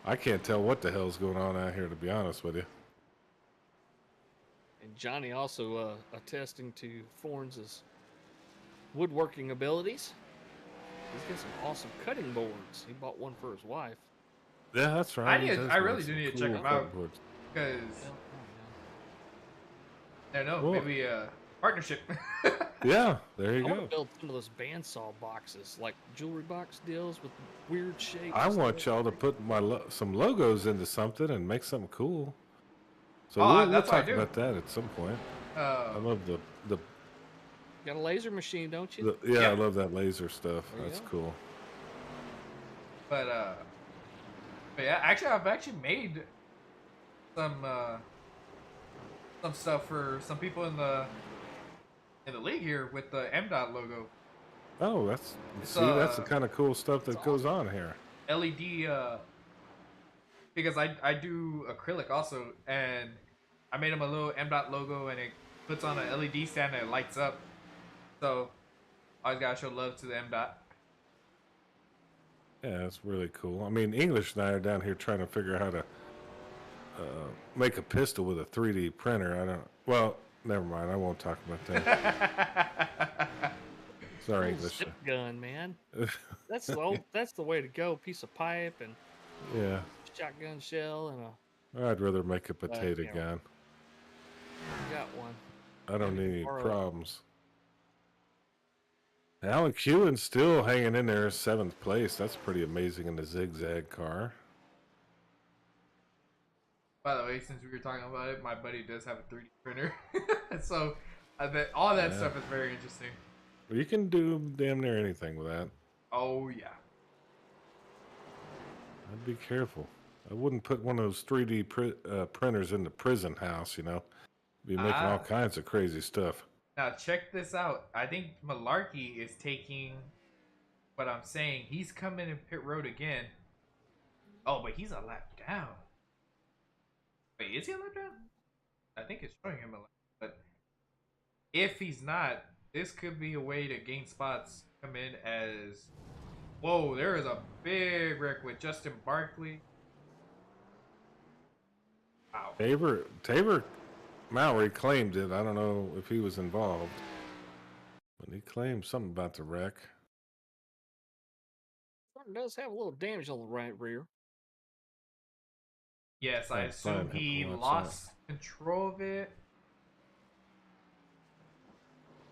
I can't tell what the hell's going on out here, to be honest with you.
And Johnny also attesting to Thorns' woodworking abilities. He's got some awesome cutting boards. He bought one for his wife.
Yeah, that's right. He does
I really
make
do
some
need to check
cool
him out.
cutboards.
because
Yeah,
I don't know,
Cool.
maybe a partnership.
Yeah, there
I
you
want
go.
to build some of those bandsaw boxes, like jewelry box deals with weird shapes.
I
and stuff.
want y'all to put some logos into something and make something cool. So
Oh,
we'll
that's what I
talk
do.
about that at some point. I love the
Got a laser machine, don't you?
yeah,
Yeah.
I love that laser stuff.
There you
That's
go.
cool.
But yeah, actually, I've actually made some stuff for some people in the league here with the MDOT logo.
Oh,
It's
that's the kind of cool stuff
That's
that goes on here.
LED because I do acrylic also, and I made him a little MDOT logo, and it puts on an LED stand and it lights up. So always gotta show love to the MDOT.
Yeah, that's really cool. I mean, English and I are down here trying to figure out how to make a pistol with a 3D printer. I don't. Well, never mind. I won't talk about that. Sorry,
Little
English.
zip gun, man. That's the way to go. Piece of pipe and
Yeah,
shotgun shell and a
I'd rather make a potato
yeah.
gun.
got one.
I don't
Maybe
need any
borrow it.
problems. Alan Kewen's still hanging in there, 7th place. That's pretty amazing in the zigzag car.
By the way, since we were talking about it, my buddy does have a 3D printer, so all that
Yeah.
stuff is very interesting.
Well, you can do damn near anything with that.
Oh yeah.
I'd be careful. I wouldn't put one of those 3D printers in the prison house, you know. Be making all kinds of crazy stuff.
Now check this out. I think Malarkey is taking what I'm saying. He's coming in pit road again. Oh, but he's a lap down. Wait, is he a lap down? I think it's showing him a lap. But if he's not, this could be a way to gain spots. Come in as... Whoa, there is a big wreck with Justin Barkley. Wow.
Tabor Mowry claimed it. I don't know if he was involved. But he claimed something about the wreck.
It does have a little damage on the right rear.
Yes, I
Trying to
assume
find
he
what's
lost control of it.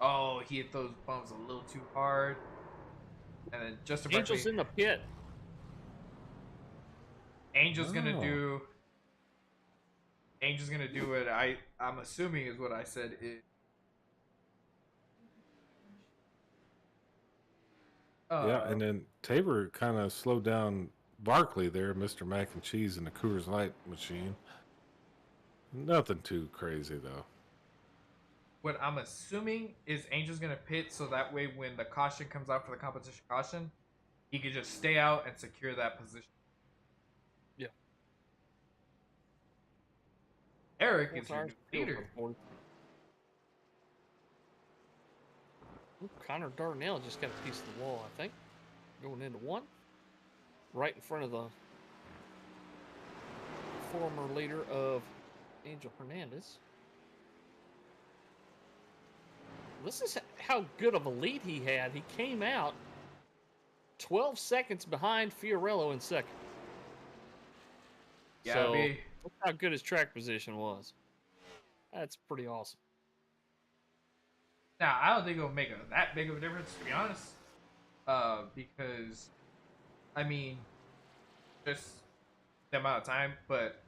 Oh, he hit those bumps a little too hard. And then Justin Barkley...
Angel's in the pit.
Angel's gonna
Oh.
do... Angel's gonna do what I'm assuming is what I said is...
Yeah, and then Tabor kind of slowed down Barkley there, Mr. Mac and Cheese in the Coors Light machine. Nothing too crazy, though.
What I'm assuming is Angel's gonna pit so that way when the caution comes out for the competition caution, he could just stay out and secure that position.
Yeah.
Eric is your new leader.
Ooh, Connor Darnell just got a piece of the wall, I think. Going into one. Right in front of the former leader of Angel Hernandez. This is how good of a lead he had. He came out 12 seconds behind Fiorello in second.
Yeah,
So, look how good his track position was. That's pretty awesome.
now I don't think it'll make that big of a difference, to be honest. Because, I mean, just the amount of time, but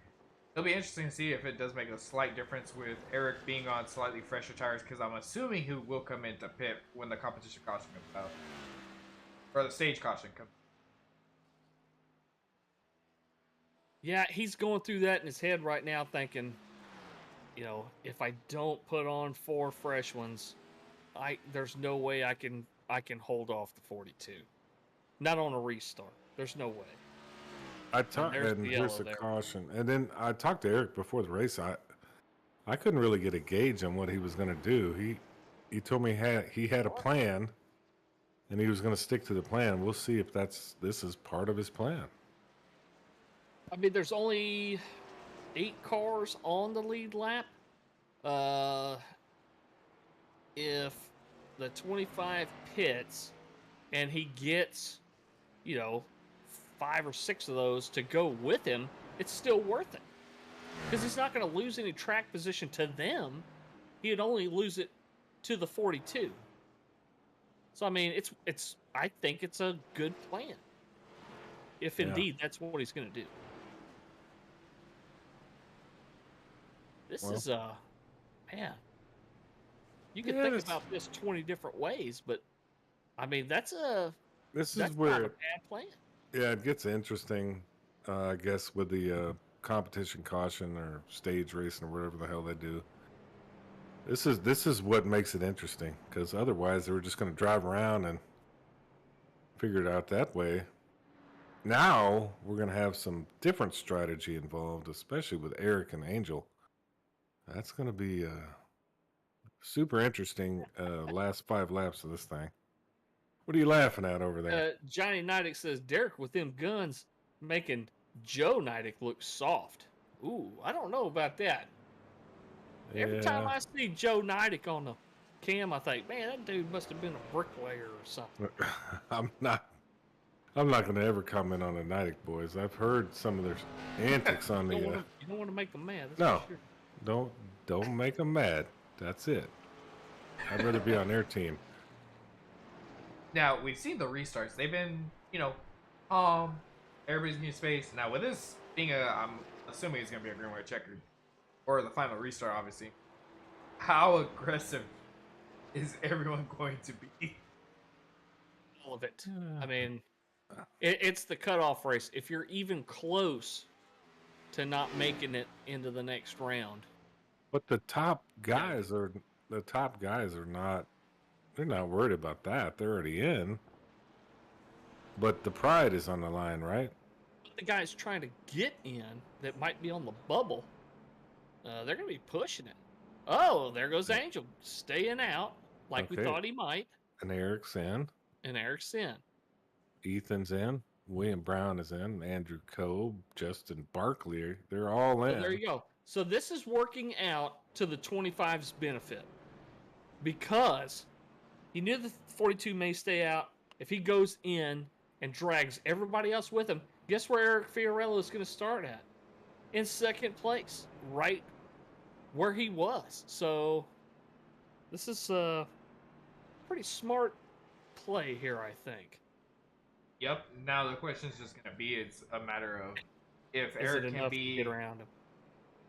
it'll be interesting to see if it does make a slight difference with Eric being on slightly fresher tires, because I'm assuming he will come into pit when the competition caution comes out. Or the stage caution comes out.
Yeah, he's going through that in his head right now, thinking, you know, if I don't put on 4 fresh ones, there's no way I can hold off the 42. Not on a restart. There's no way.
I talked,
there's
and
the
here's
yellow
the
there.
caution. And then I talked to Eric before the race. I couldn't really get a gauge on what he was going to do. He told me he had a plan, and he was going to stick to the plan. We'll see if this is part of his plan.
I mean, there's only 8 cars on the lead lap. If the 25 pits and he gets, you know, 5 or 6 of those to go with him, it's still worth it. Because he's not going to lose any track position to them. He'd only lose it to the 42. So, I mean, I think it's a good plan. If indeed that's what he's going to do. This is, man, You could think about this 20 different ways, but I mean, that's
This is
not
where
a bad plan.
yeah, it gets interesting. I guess with the competition caution or stage racing or whatever the hell they do. This is what makes it interesting, because otherwise they were just going to drive around and figure it out that way. Now we're going to have some different strategy involved, especially with Eric and Angel. That's going to be super interesting last 5 laps of this thing. What are you laughing at over there?
Johnny Nidick says Derek with them guns making Joe Nidick look soft. Ooh, I don't know about that. Every time I see Joe Nidick on the cam, I think, man, that dude must have been a bricklayer or something.
I'm not going to ever comment on the Nidick boys. I've heard some of their antics on the.
You don't want to make them mad. That's
No,
for sure.
don't make them mad. That's it. I'd rather be on their team.
Now, we've seen the restarts. They've been, everybody's getting space. Now, with this being I'm assuming it's going to be a green white checkered. Or the final restart, obviously. How aggressive is everyone going to be?
All of it. I mean, it's the cutoff race. If you're even close to not making it into the next round.
But the top guys are not. They're not worried about that. They're already in. But the pride is on the line, right?
The guys trying to get in that might be on the bubble. They're going to be pushing it. Oh, there goes Angel. Staying out like we thought he might.
And Eric's in. Ethan's in. William Brown is in. Andrew Coe, Justin Barkley. They're all in.
So there you go. So this is working out to the 25's benefit. Because he knew the 42 may stay out. If he goes in and drags everybody else with him, guess where Eric Fiorello is going to start at? In second place. Right where he was. So this is a pretty smart play here, I think.
Yep. Now the question is just going to be, it's a matter of if
Is
Eric
it
can
enough to get around him?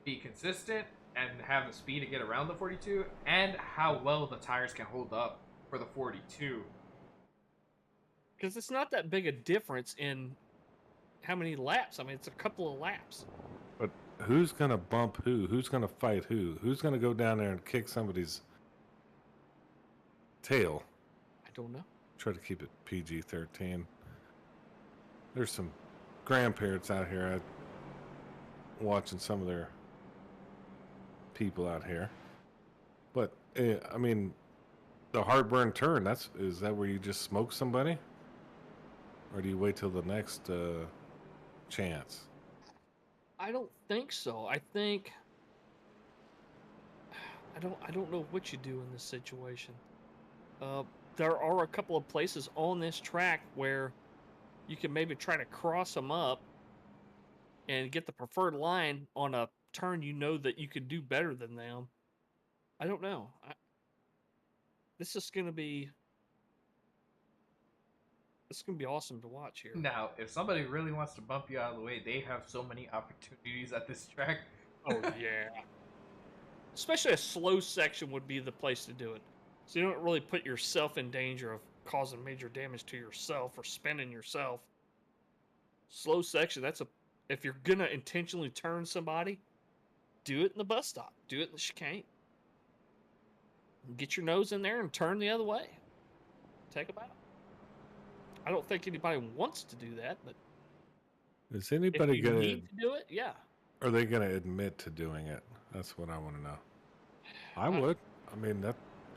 be consistent and have the speed to get around the 42, and how well the tires can hold up for the 42.
Because it's not that big a difference in how many laps. I mean, it's a couple of laps.
But who's going to bump who? Who's going to fight who? Who's going to go down there and kick somebody's tail?
I don't know.
Try to keep it PG-13. There's some grandparents out here watching some of their people out here. But, I mean, the heartburn turn, is that where you just smoke somebody? Or do you wait till the next chance?
I don't think so. I think I don't know what you do in this situation. There are a couple of places on this track where you can maybe try to cross them up and get the preferred line on a turn you know that you could do better than them. I don't know. This is going to be awesome to watch here.
Now, if somebody really wants to bump you out of the way, they have so many opportunities at this track.
Oh, yeah. Especially a slow section would be the place to do it. So you don't really put yourself in danger of causing major damage to yourself or spinning yourself. Slow section, if you're going to intentionally turn somebody, do it in the bus stop. Do it in the chicane. Get your nose in there and turn the other way. Take them out. I don't think anybody wants to do that, but
is anybody going
to do it? Yeah.
Are they going to admit to doing it? That's what I want to know. I would. I mean,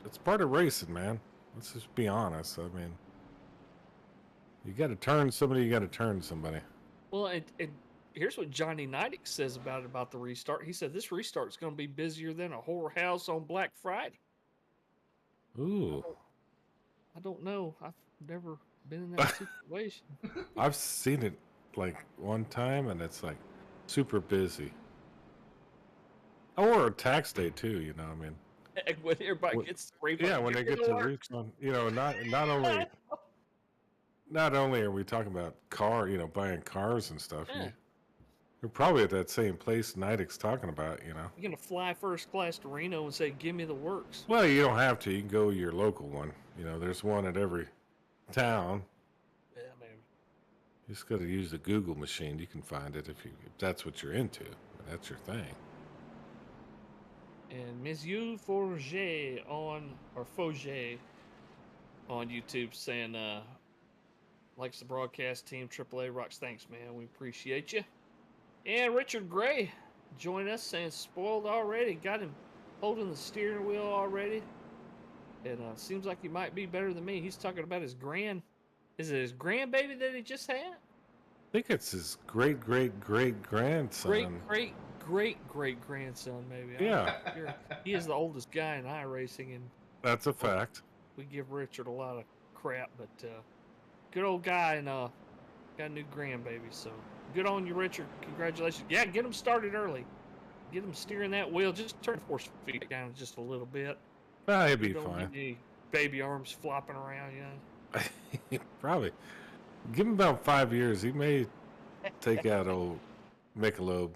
it's part of racing, man. Let's just be honest. I mean, you got to turn somebody. You got to turn somebody.
Well, here's what Johnny Nidick says about the restart. He said this restart's going to be busier than a whorehouse on Black Friday.
Ooh.
I don't know. I've never been in that situation.
I've seen it like one time, and it's like super busy. Or a tax day too, you know. I mean,
when everybody gets sprayed.
Yeah, when they get to reach on, you know, not only are we talking about buying cars and stuff.
Yeah.
You're probably at that same place Nidek's talking about, you know.
You're gonna fly first class to Reno and say, "Give me the works."
Well, you don't have to. You can go to your local one. You know, there's one at every town.
Yeah, man.
You just got to use the Google machine. You can find it if that's what you're into. That's your thing.
And Monsieur Forget Forget on YouTube saying, likes the broadcast team, AAA rocks. Thanks, man. We appreciate you. And Richard Gray joined us saying, spoiled already. Got him holding the steering wheel already. And seems like he might be better than me. He's talking about his is it his grandbaby that he just had?
I think it's his great grandson.
Great grandson, maybe.
Yeah.
He is the oldest guy in iRacing, and
That's a fact.
we give Richard a lot of crap, but good old guy, and got a new grandbaby, so good on you, Richard. Congratulations. Yeah, get him started early. Get him steering that wheel. Just turn force feet down just a little bit.
Ah, he'll be
You don't
fine.
need any baby arms flopping around, you know.
Probably. Give him about 5 years. He may take out old Michelob.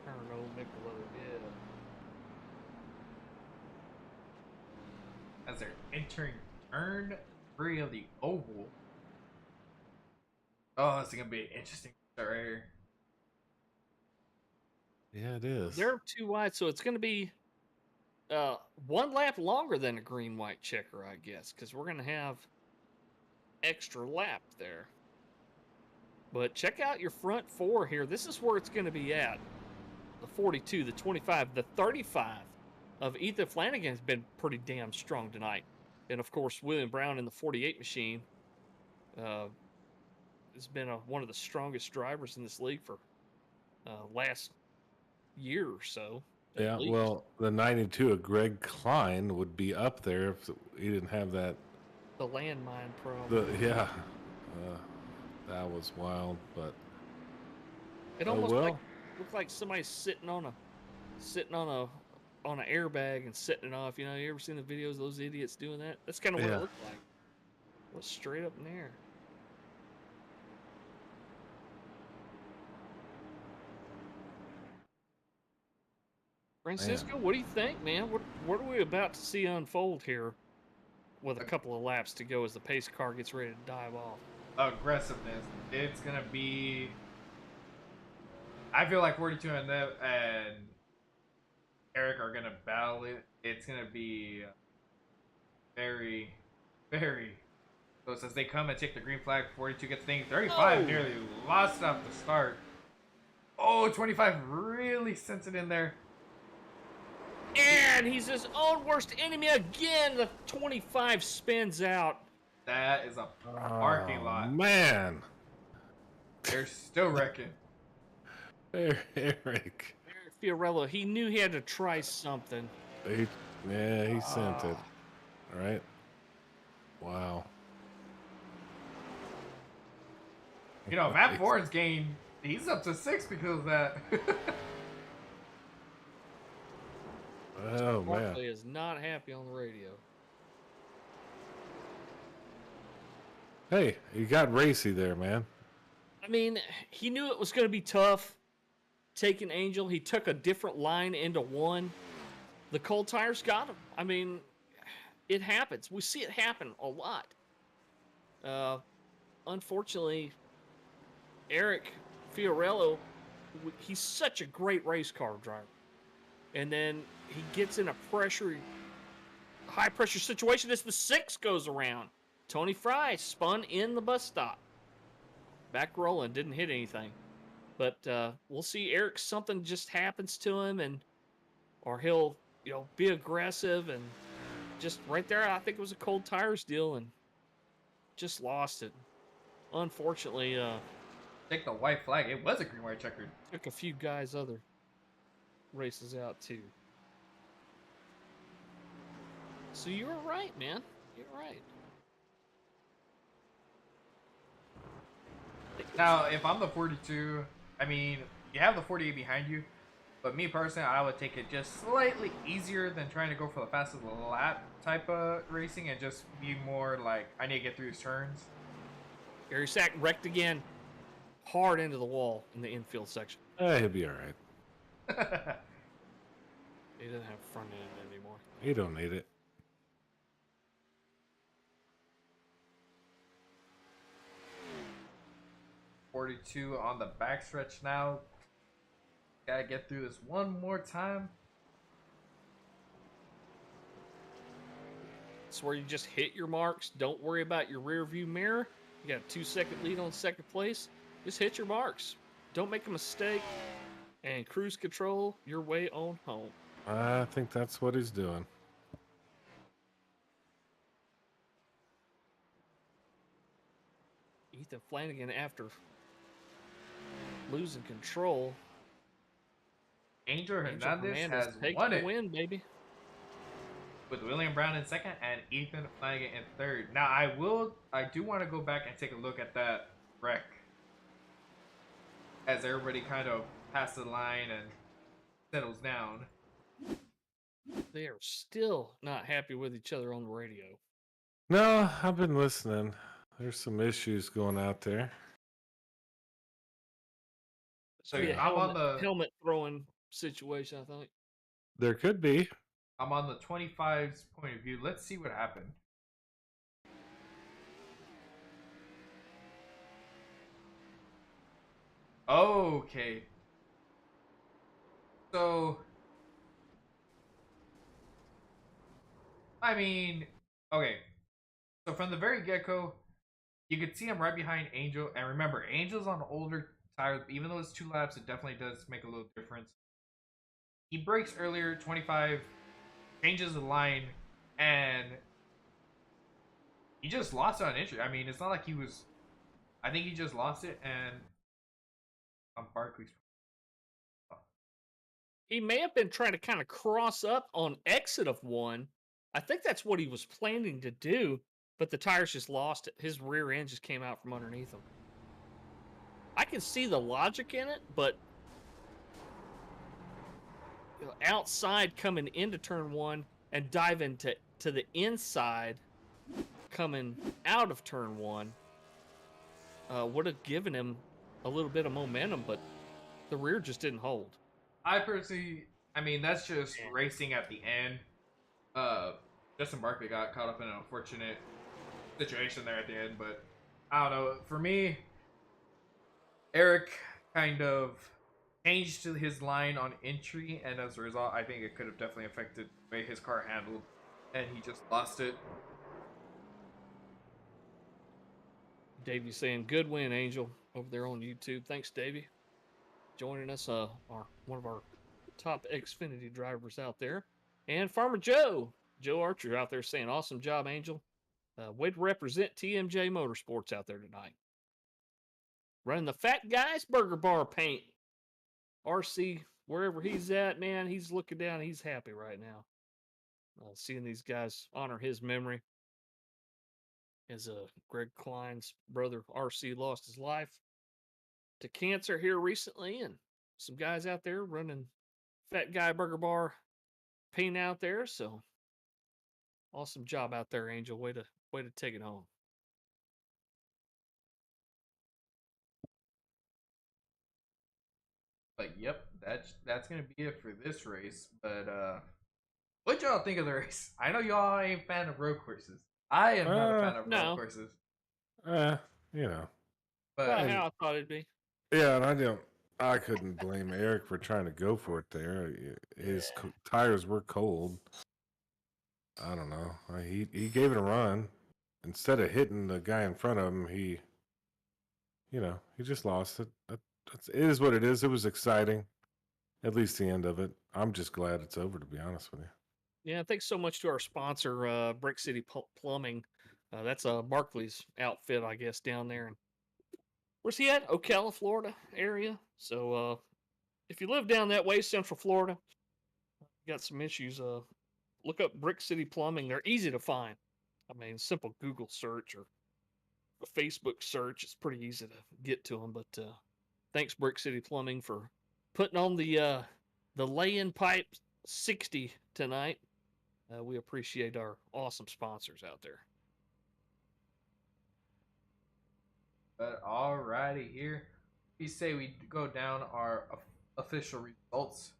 Turn old Michelob, yeah.
As they're entering turn 3 of the oval. Oh, this is gonna be an interesting start right here.
Yeah, it is.
They're too wide, so it's going to be one lap longer than a green-white checker, I guess, because we're going to have extra lap there. But check out your front four here. This is where it's going to be at. The 42, the 25, the 35 of Ethan Flanagan has been pretty damn strong tonight. And, of course, William Brown in the 48 machine has been one of the strongest drivers in this league for last year or so.
Yeah, well, the 92 of Greg Klein would be up there if he didn't have that.
The landmine problem.
That was wild, but
it almost looked like somebody sitting on an airbag and setting it off. You know, you ever seen the videos of those idiots doing that? That's kind of what it looked like. It was straight up in the air. Francisco, what do you think, man? What are we about to see unfold here with a couple of laps to go as the pace car gets ready to dive off?
Aggressiveness. It's gonna be. I feel like 42 and Eric are gonna battle it. It's gonna be very, very close as they come and take the green flag. 42 gets things. 35 nearly lost off the start. Oh, 25 really sent it in there.
And he's his own worst enemy again. The 25 spins out.
That is a parking lot.
Man.
They're still wrecking.
Eric
Fiorello, he knew he had to try something.
He sent it. All right. Wow.
You know, Matt Ford's gained. He's up to 6 because of that.
Oh, man.
Barkley is not happy on the radio.
Hey, you got racy there, man.
I mean, he knew it was going to be tough taking Angel. He took a different line into one. The cold tires got him. I mean, it happens. We see it happen a lot. Unfortunately, Eric Fiorello, he's such a great race car driver. And then he gets in a high pressure situation as the 6 goes around. Tony Fry spun in the bus stop. Back rolling, didn't hit anything. But we'll see Eric, something just happens to him, or he'll be aggressive, and just right there, I think it was a cold tires deal and just lost it. Unfortunately,
Take the white flag. It was a green white checkered.
took a few guys other races out too. So you were right, man. You're right.
Now, if I'm the 42, I mean, you have the 48 behind you, but me personally, I would take it just slightly easier than trying to go for the fastest lap type of racing and just be more like, I need to get through these turns.
Gary Sack wrecked again, hard into the wall in the infield section.
He'll be all right.
He doesn't have front end anymore.
He don't need it.
.42 on the backstretch now. Gotta get through this one more time.
It's where you just hit your marks. Don't worry about your rear view mirror. You got a 2-second lead on second place. Just hit your marks. Don't make a mistake. And cruise control your way on home.
I think that's what he's doing.
Ethan Flanagan, after losing control,
Angel
Angel
Hernandez has
taken
won
the
it
win, baby.
with William Brown in second and Ethan Flanagan in third. Now I do want to go back and take a look at that wreck as everybody kind of passes the line and settles down.
They are still not happy with each other on the radio.
No, I've been listening. There's some issues going out there.
So
Yeah,
I'm on the
helmet throwing situation, I think.
There could be.
I'm on the 25's point of view. Let's see what happened. Okay. So, I mean, okay. So from the very get-go, you could see him right behind Angel. And remember, Angel's on older tires. Even though it's 2 laps, it definitely does make a little difference. He brakes earlier, 25, changes the line, and he just lost it on entry. I mean, it's not like he was... I think he just lost it, and... Barkley's...
He may have been trying to kind of cross up on exit of one. I think that's what he was planning to do, but the tires just lost it. His rear end just came out from underneath him. I can see the logic in it, but outside coming into turn one and diving to the inside coming out of turn one would have given him a little bit of momentum, but the rear just didn't hold.
I personally, I mean, that's just racing at the end. Justin Barkley got caught up in an unfortunate situation there at the end, but I don't know. For me, Eric kind of changed his line on entry, and as a result, I think it could have definitely affected the way his car handled, and he just lost it.
Davey saying, good win, Angel, over there on YouTube. Thanks, Davey. Joining us, one of our top Xfinity drivers out there. And Farmer Joe Archer out there saying, awesome job, Angel. Way to represent TMJ Motorsports out there tonight. Running the Fat Guys Burger Bar paint. RC, wherever he's at, man, he's looking down. He's happy right now. Seeing these guys honor his memory. As Greg Klein's brother, RC, lost his life to cancer here recently, and some guys out there running Fat Guy Burger Bar paint out there. So awesome job out there, Angel. Way to take it home.
But yep, that's gonna be it for this race. But what y'all think of the race? I know y'all ain't a fan of road courses. I am not a fan of road courses.
You know.
But
About how I thought it'd be.
Yeah, and I couldn't blame Eric for trying to go for it there. His tires were cold. I don't know. He gave it a run. Instead of hitting the guy in front of him, he just lost it. It is what it is. It was exciting. At least the end of it. I'm just glad it's over, to be honest with you.
Yeah, thanks so much to our sponsor, Brick City Plumbing. That's Barkley's outfit, I guess, down there. And where's he at? Ocala, Florida area. So if you live down that way, Central Florida, got some issues, look up Brick City Plumbing. They're easy to find. I mean, simple Google search or a Facebook search. It's pretty easy to get to them. But thanks, Brick City Plumbing, for putting on the Layin pipe 60 tonight. We appreciate our awesome sponsors out there.
But alrighty, here we say we go down our official results,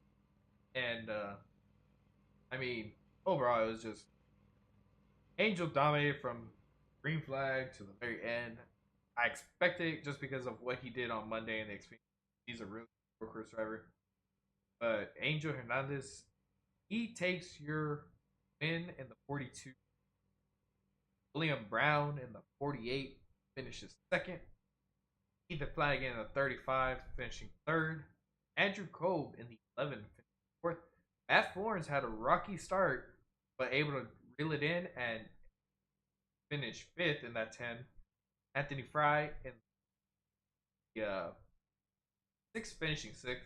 and I mean overall it was just Angel dominated from green flag to the very end. I expected it just because of what he did on Monday in the Xfinity. He's a really workhorse driver. But Angel Hernandez, he takes your win in the 42. William Brown in the 48 finishes second. Ethan Flanagan in the 35 finishing third. Andrew Kolb in the 11 finishing fourth. Matt Thorns had a rocky start, but able to reel it in and finish fifth in that 10. Anthony Fry in the 6th finishing sixth.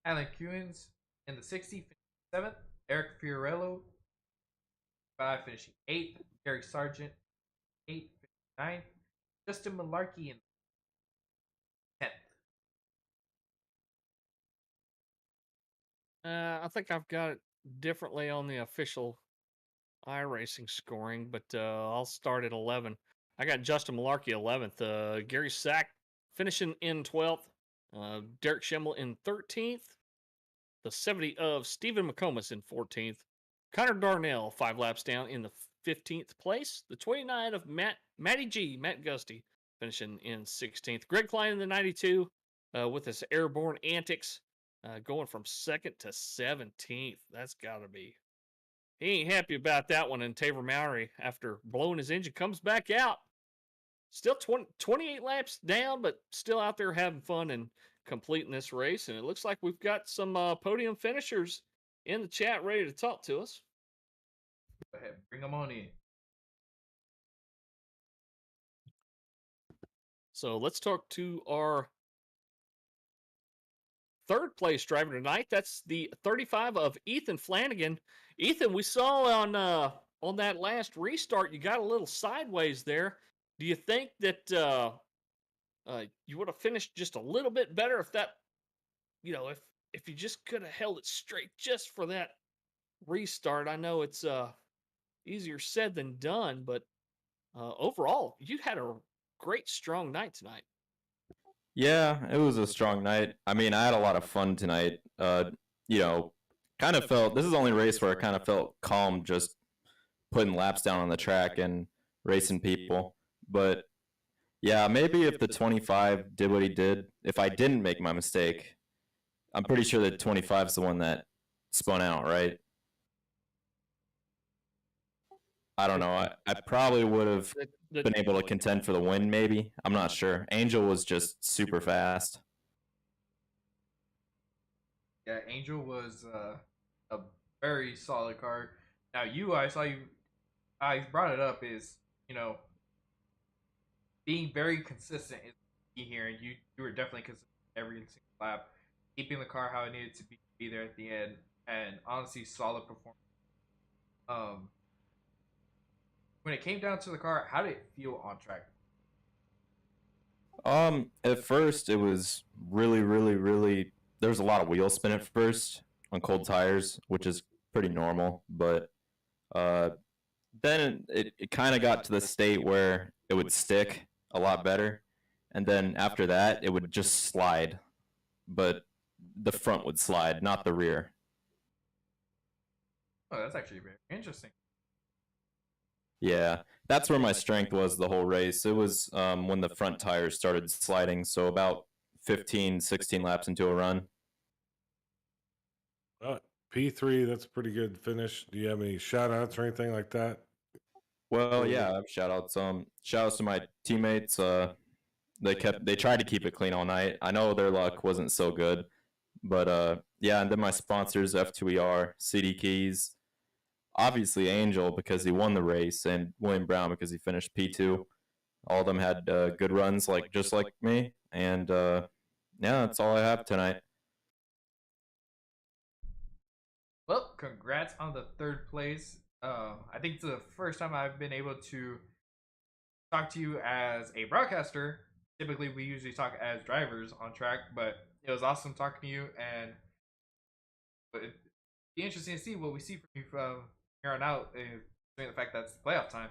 Alan Cuins in the 60 finishing seventh. Eric Fiorello 5 finishing 8th. Gary Sargent 8 finishing 9th. Justin Malarkey in 10th.
I think I've got it differently on the official iRacing scoring, but I'll start at 11. I got Justin Malarkey 11th. Gary Sack finishing in 12th. Derek Schimmel in 13th. The 70 of Stephen McComas in 14th. Connor Darnell 5 laps down in the 15th place. The 29 of Matt Gusty finishing in 16th. Greg Klein in the 92 with his airborne antics going from 2nd to 17th. That's got to be. He ain't happy about that one. And Taver Mowry, after blowing his engine, comes back out. Still 28 laps down, but still out there having fun and completing this race. And it looks like we've got some podium finishers in the chat ready to talk to us.
Go ahead, bring them on in.
So let's talk to our third place driver tonight. That's the 35 of Ethan Flanagan. Ethan, we saw on that last restart, you got a little sideways there. Do you think that you would have finished just a little bit better if that, if you just could have held it straight just for that restart? I know it's easier said than done, but overall, you had a great, strong night tonight.
Yeah, it was a strong night. I mean, I had a lot of fun tonight. Kind of felt this is the only race where I kind of felt calm just putting laps down on the track and racing people. But yeah, maybe if the 25 did what he did, if I didn't make my mistake, I'm pretty sure that 25 is the one that spun out, right? I don't know. I probably would have been able to contend for the win, maybe. I'm not sure. Angel was just super fast.
Yeah, Angel was a very solid car. Now, I brought it up is, being very consistent is key here, and you were definitely consistent every single lap, keeping the car how it needed to be there at the end, and honestly, solid performance. When it came down to the car, how did it feel on track?
At first it was really there was a lot of wheel spin at first on cold tires, which is pretty normal, but then it kind of got to the state where it would stick a lot better, and then after that it would just slide, but the front would slide, not the rear.
Oh, that's actually very interesting.
Yeah, that's where my strength was the whole race. It was when the front tires started sliding, so about 15, 16 laps into a run.
P3, that's a pretty good finish. Do you have any shout outs or anything like that?
Well, yeah, I have shout outs. Shout outs to my teammates. They tried to keep it clean all night. I know their luck wasn't so good, but yeah, and then my sponsors, F2ER, CD Keys, obviously Angel because he won the race, and William Brown because he finished P2. All of them had good runs, just like me, and yeah, that's all I have tonight.
Well, congrats on the third place. I think it's the first time I've been able to talk to you as a broadcaster. Typically, we usually talk as drivers on track, but it was awesome talking to you, and it'd be interesting to see what we see from you from here on out, considering the fact that it's playoff time.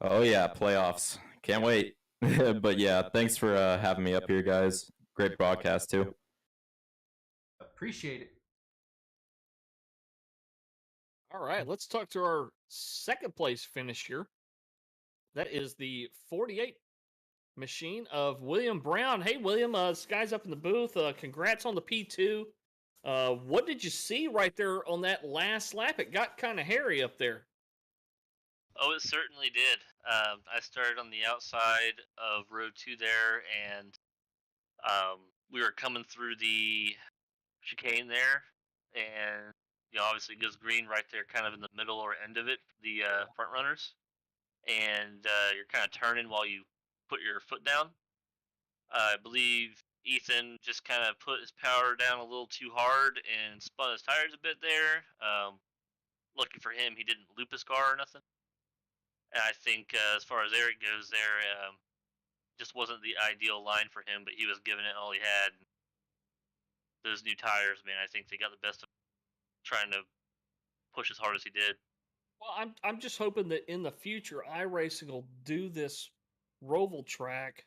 Oh yeah, playoffs. Can't wait. But yeah, thanks for having me up here, guys. Great broadcast too.
Appreciate it.
All right, let's talk to our second place finisher. That is the 48 machine of William Brown. Hey, William, this guy's up in the booth. Congrats on the P2. What did you see right there on that last lap? It got kind of hairy up there.
Oh, it certainly did. I started on the outside of row 2 there, and we were coming through the chicane there, and obviously it goes green right there, kind of in the middle or end of it, the front runners, and you're kind of turning while you put your foot down. I believe Ethan just kind of put his power down a little too hard and spun his tires a bit there. Lucky for him, he didn't loop his car or nothing. And I think as far as Eric goes there, just wasn't the ideal line for him, but he was giving it all he had. Those new tires, man, I think they got the best of trying to push as hard as he did.
Well, I'm just hoping that in the future, iRacing will do this Roval track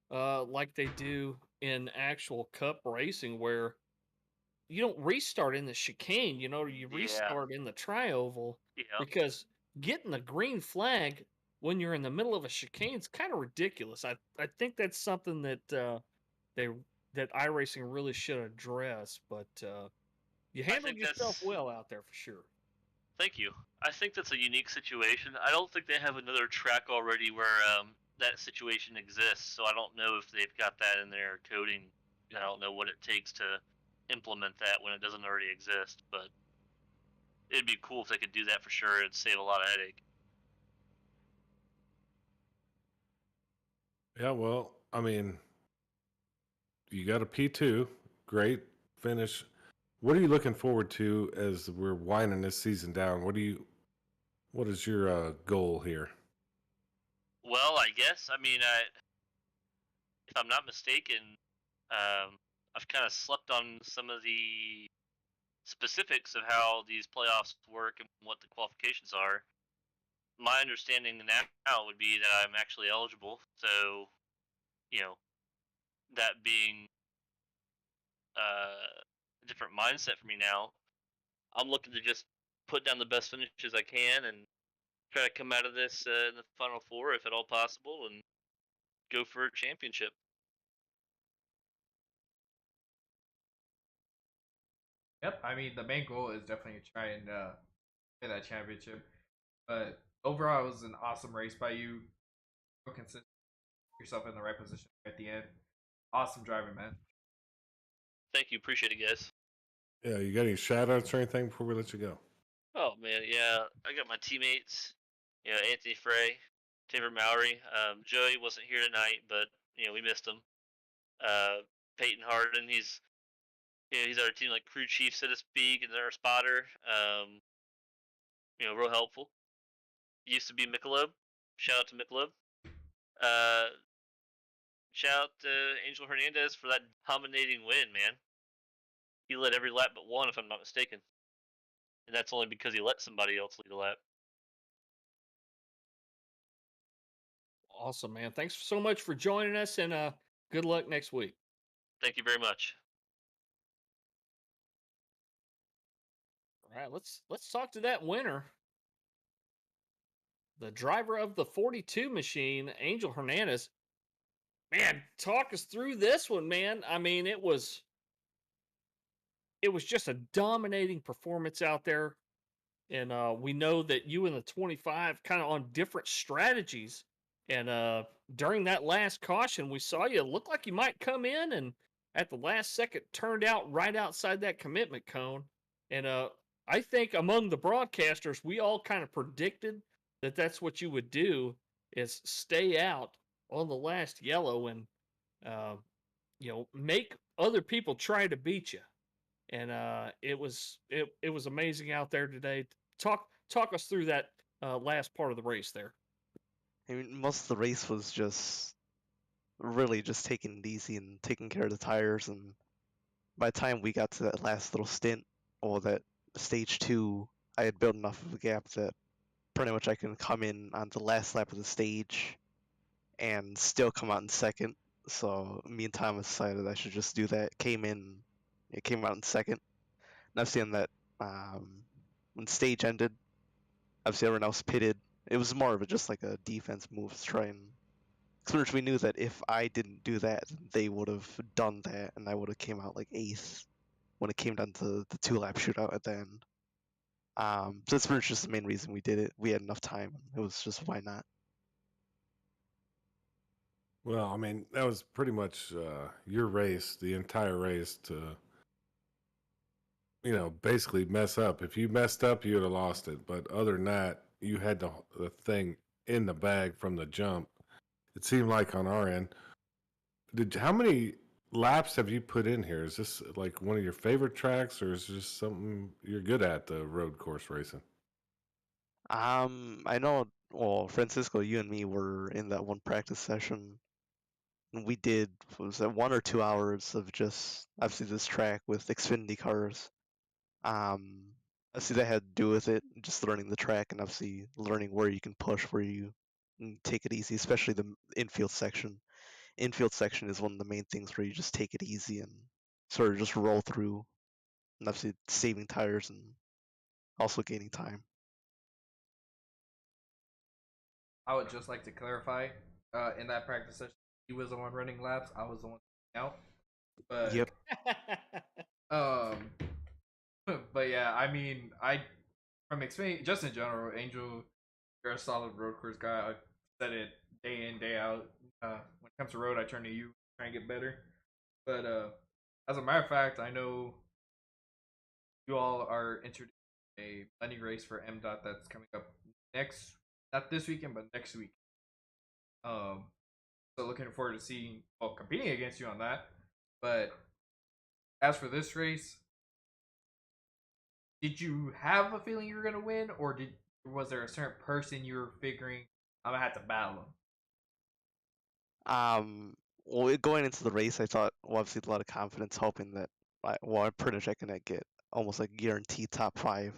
like they do in actual Cup racing, where you don't restart in the chicane, you restart in the tri-oval, because getting the green flag when you're in the middle of a chicane is kind of ridiculous. I think that's something that that iRacing really should address, but you handled yourself well out there for sure.
Thank you. I think that's a unique situation. I don't think they have another track already where that situation exists, so I don't know if they've got that in their coding. I don't know what it takes to implement that when it doesn't already exist, but it'd be cool if they could do that for sure. It'd save a lot of headache.
Yeah, well, I mean, you got a P2, great finish. What are you looking forward to as we're winding this season down? What is your goal here?
Well, I guess, if I'm not mistaken, I've kind of slept on some of the specifics of how these playoffs work and what the qualifications are. My understanding now would be that I'm actually eligible, so, that being a different mindset for me now, I'm looking to just put down the best finishes I can and try to come out of this in the Final Four, if at all possible, and go for a championship.
Yep, I mean the main goal is definitely to try and win that championship. But overall, it was an awesome race by you. Consistent yourself in the right position at the end. Awesome driving, man.
Thank you, appreciate it, guys.
Yeah, you got any shout outs or anything before we let you go?
Oh man, yeah, I got my teammates. Anthony Frey, Taylor Mowry. Joey wasn't here tonight, but we missed him. Peyton Harden, he's our team like crew chief, so to speak, and our spotter. Real helpful. Used to be Michelob. Shout out to Michelob. Shout out to Angel Hernandez for that dominating win, man. He led every lap but one, if I'm not mistaken. And that's only because he let somebody else lead a lap.
Awesome, man. Thanks so much for joining us, and good luck next week.
Thank you very much.
All right, let's talk to that winner. The driver of the 42 machine, Angel Hernandez. Man, talk us through this one, man. I mean, it was just a dominating performance out there. And we know that you and the 25 kind of on different strategies. And during that last caution, we saw you look like you might come in, and at the last second turned out right outside that commitment cone. And I think among the broadcasters, we all kind of predicted that that's what you would do, is stay out on the last yellow and make other people try to beat you. And it was amazing out there today. Talk us through that last part of the race there.
I mean, most of the race was just really just taking it easy and taking care of the tires. And by the time we got to that last little stint, or that stage 2, I had built enough of a gap that pretty much I can come in on the last lap of the stage and still come out in second. So me and Thomas decided I should just do that. It came out in second. And I've seen that when stage ended, obviously everyone else pitted. It was more of just like a defense move to try and. Because we knew that if I didn't do that, they would have done that, and I would have came out like 8th when it came down to the 2-lap shootout at the end. So that's pretty much just the main reason we did it. We had enough time. It was just why not.
Well, I mean, that was pretty much your race, the entire race to, basically mess up. If you messed up, you would have lost it. But other than that, you had the thing in the bag from the jump. It seemed like on our end. How many laps have you put in here? Is this like one of your favorite tracks, or is this just something you're good at, the road course racing?
I know. Well, Francisco, you and me were in that one practice session. And we did was that 1 or 2 hours of just obviously this track with Xfinity cars. Obviously that had to do with it, just learning the track and obviously learning where you can push, where you can take it easy, especially the infield section. Infield section is one of the main things where you just take it easy and sort of just roll through, and obviously saving tires and also gaining time.
I would just like to clarify, in that practice session, he was the one running laps. I was the one out. But
Yep.
um, but yeah, I mean, from experience, just in general, Angel, you're a solid road course guy. I said it day in, day out. When it comes to road, I turn to you, try and get better. But as a matter of fact, I know you all are introducing a money race for MDOT that's coming up next, not this weekend, but next week. Um, so looking forward to seeing, well, competing against you on that. But as for this race, did you have a feeling you were gonna win, or was there a certain person you were figuring I'm gonna have to battle him?
Well, going into the race, I thought, well, obviously a lot of confidence, hoping that, I'm pretty much I can get almost like guaranteed top 5.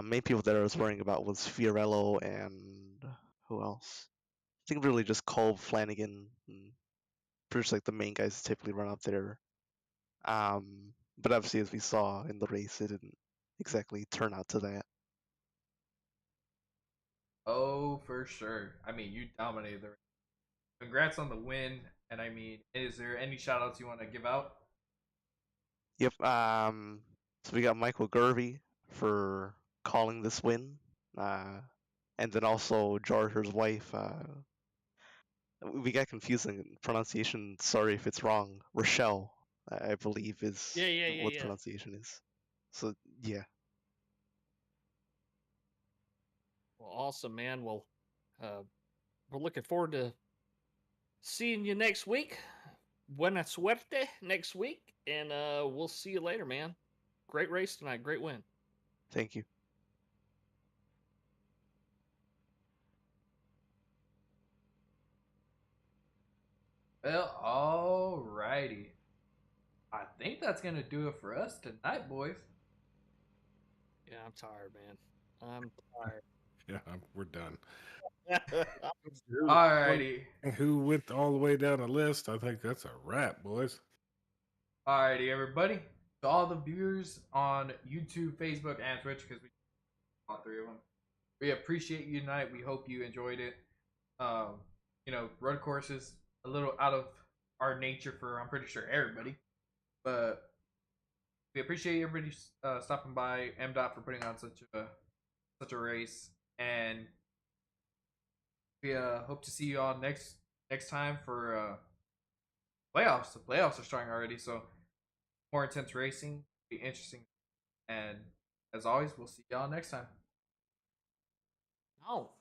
Main people that I was worrying about was Fiorello and who else? I think really just Cole, Flanagan, and pretty much like the main guys that typically run up there. But obviously, as we saw in the race, it didn't exactly turn out to that.
Oh, for sure. I mean, you dominated the race. Congrats on the win. And I mean, is there any shout outs you want to give out?
Yep. So we got Michael Gervey for calling this win, and then also George's wife. We got confusing pronunciation. Sorry if it's wrong. Rochelle, I believe, is what the
Yeah.
pronunciation is. So yeah.
Well, awesome, man. Well, we're looking forward to seeing you next week. Buena suerte next week, and we'll see you later, man. Great race tonight. Great win.
Thank you.
Well, alrighty. I think that's gonna do it for us tonight, boys.
Yeah, I'm tired, man. I'm tired.
Yeah, we're done.
Alrighty.
Who went all the way down the list? I think that's a wrap, boys.
Alrighty, everybody. To all the viewers on YouTube, Facebook, and Twitch, because we all 3 of them, we appreciate you tonight. We hope you enjoyed it. Road courses a little out of our nature for I'm pretty sure everybody, but we appreciate everybody stopping by. MDOT for putting on such a race, and we hope to see you all next time for playoffs. The playoffs are starting already, so more intense racing, be interesting. And as always, we'll see y'all next time.
Oh.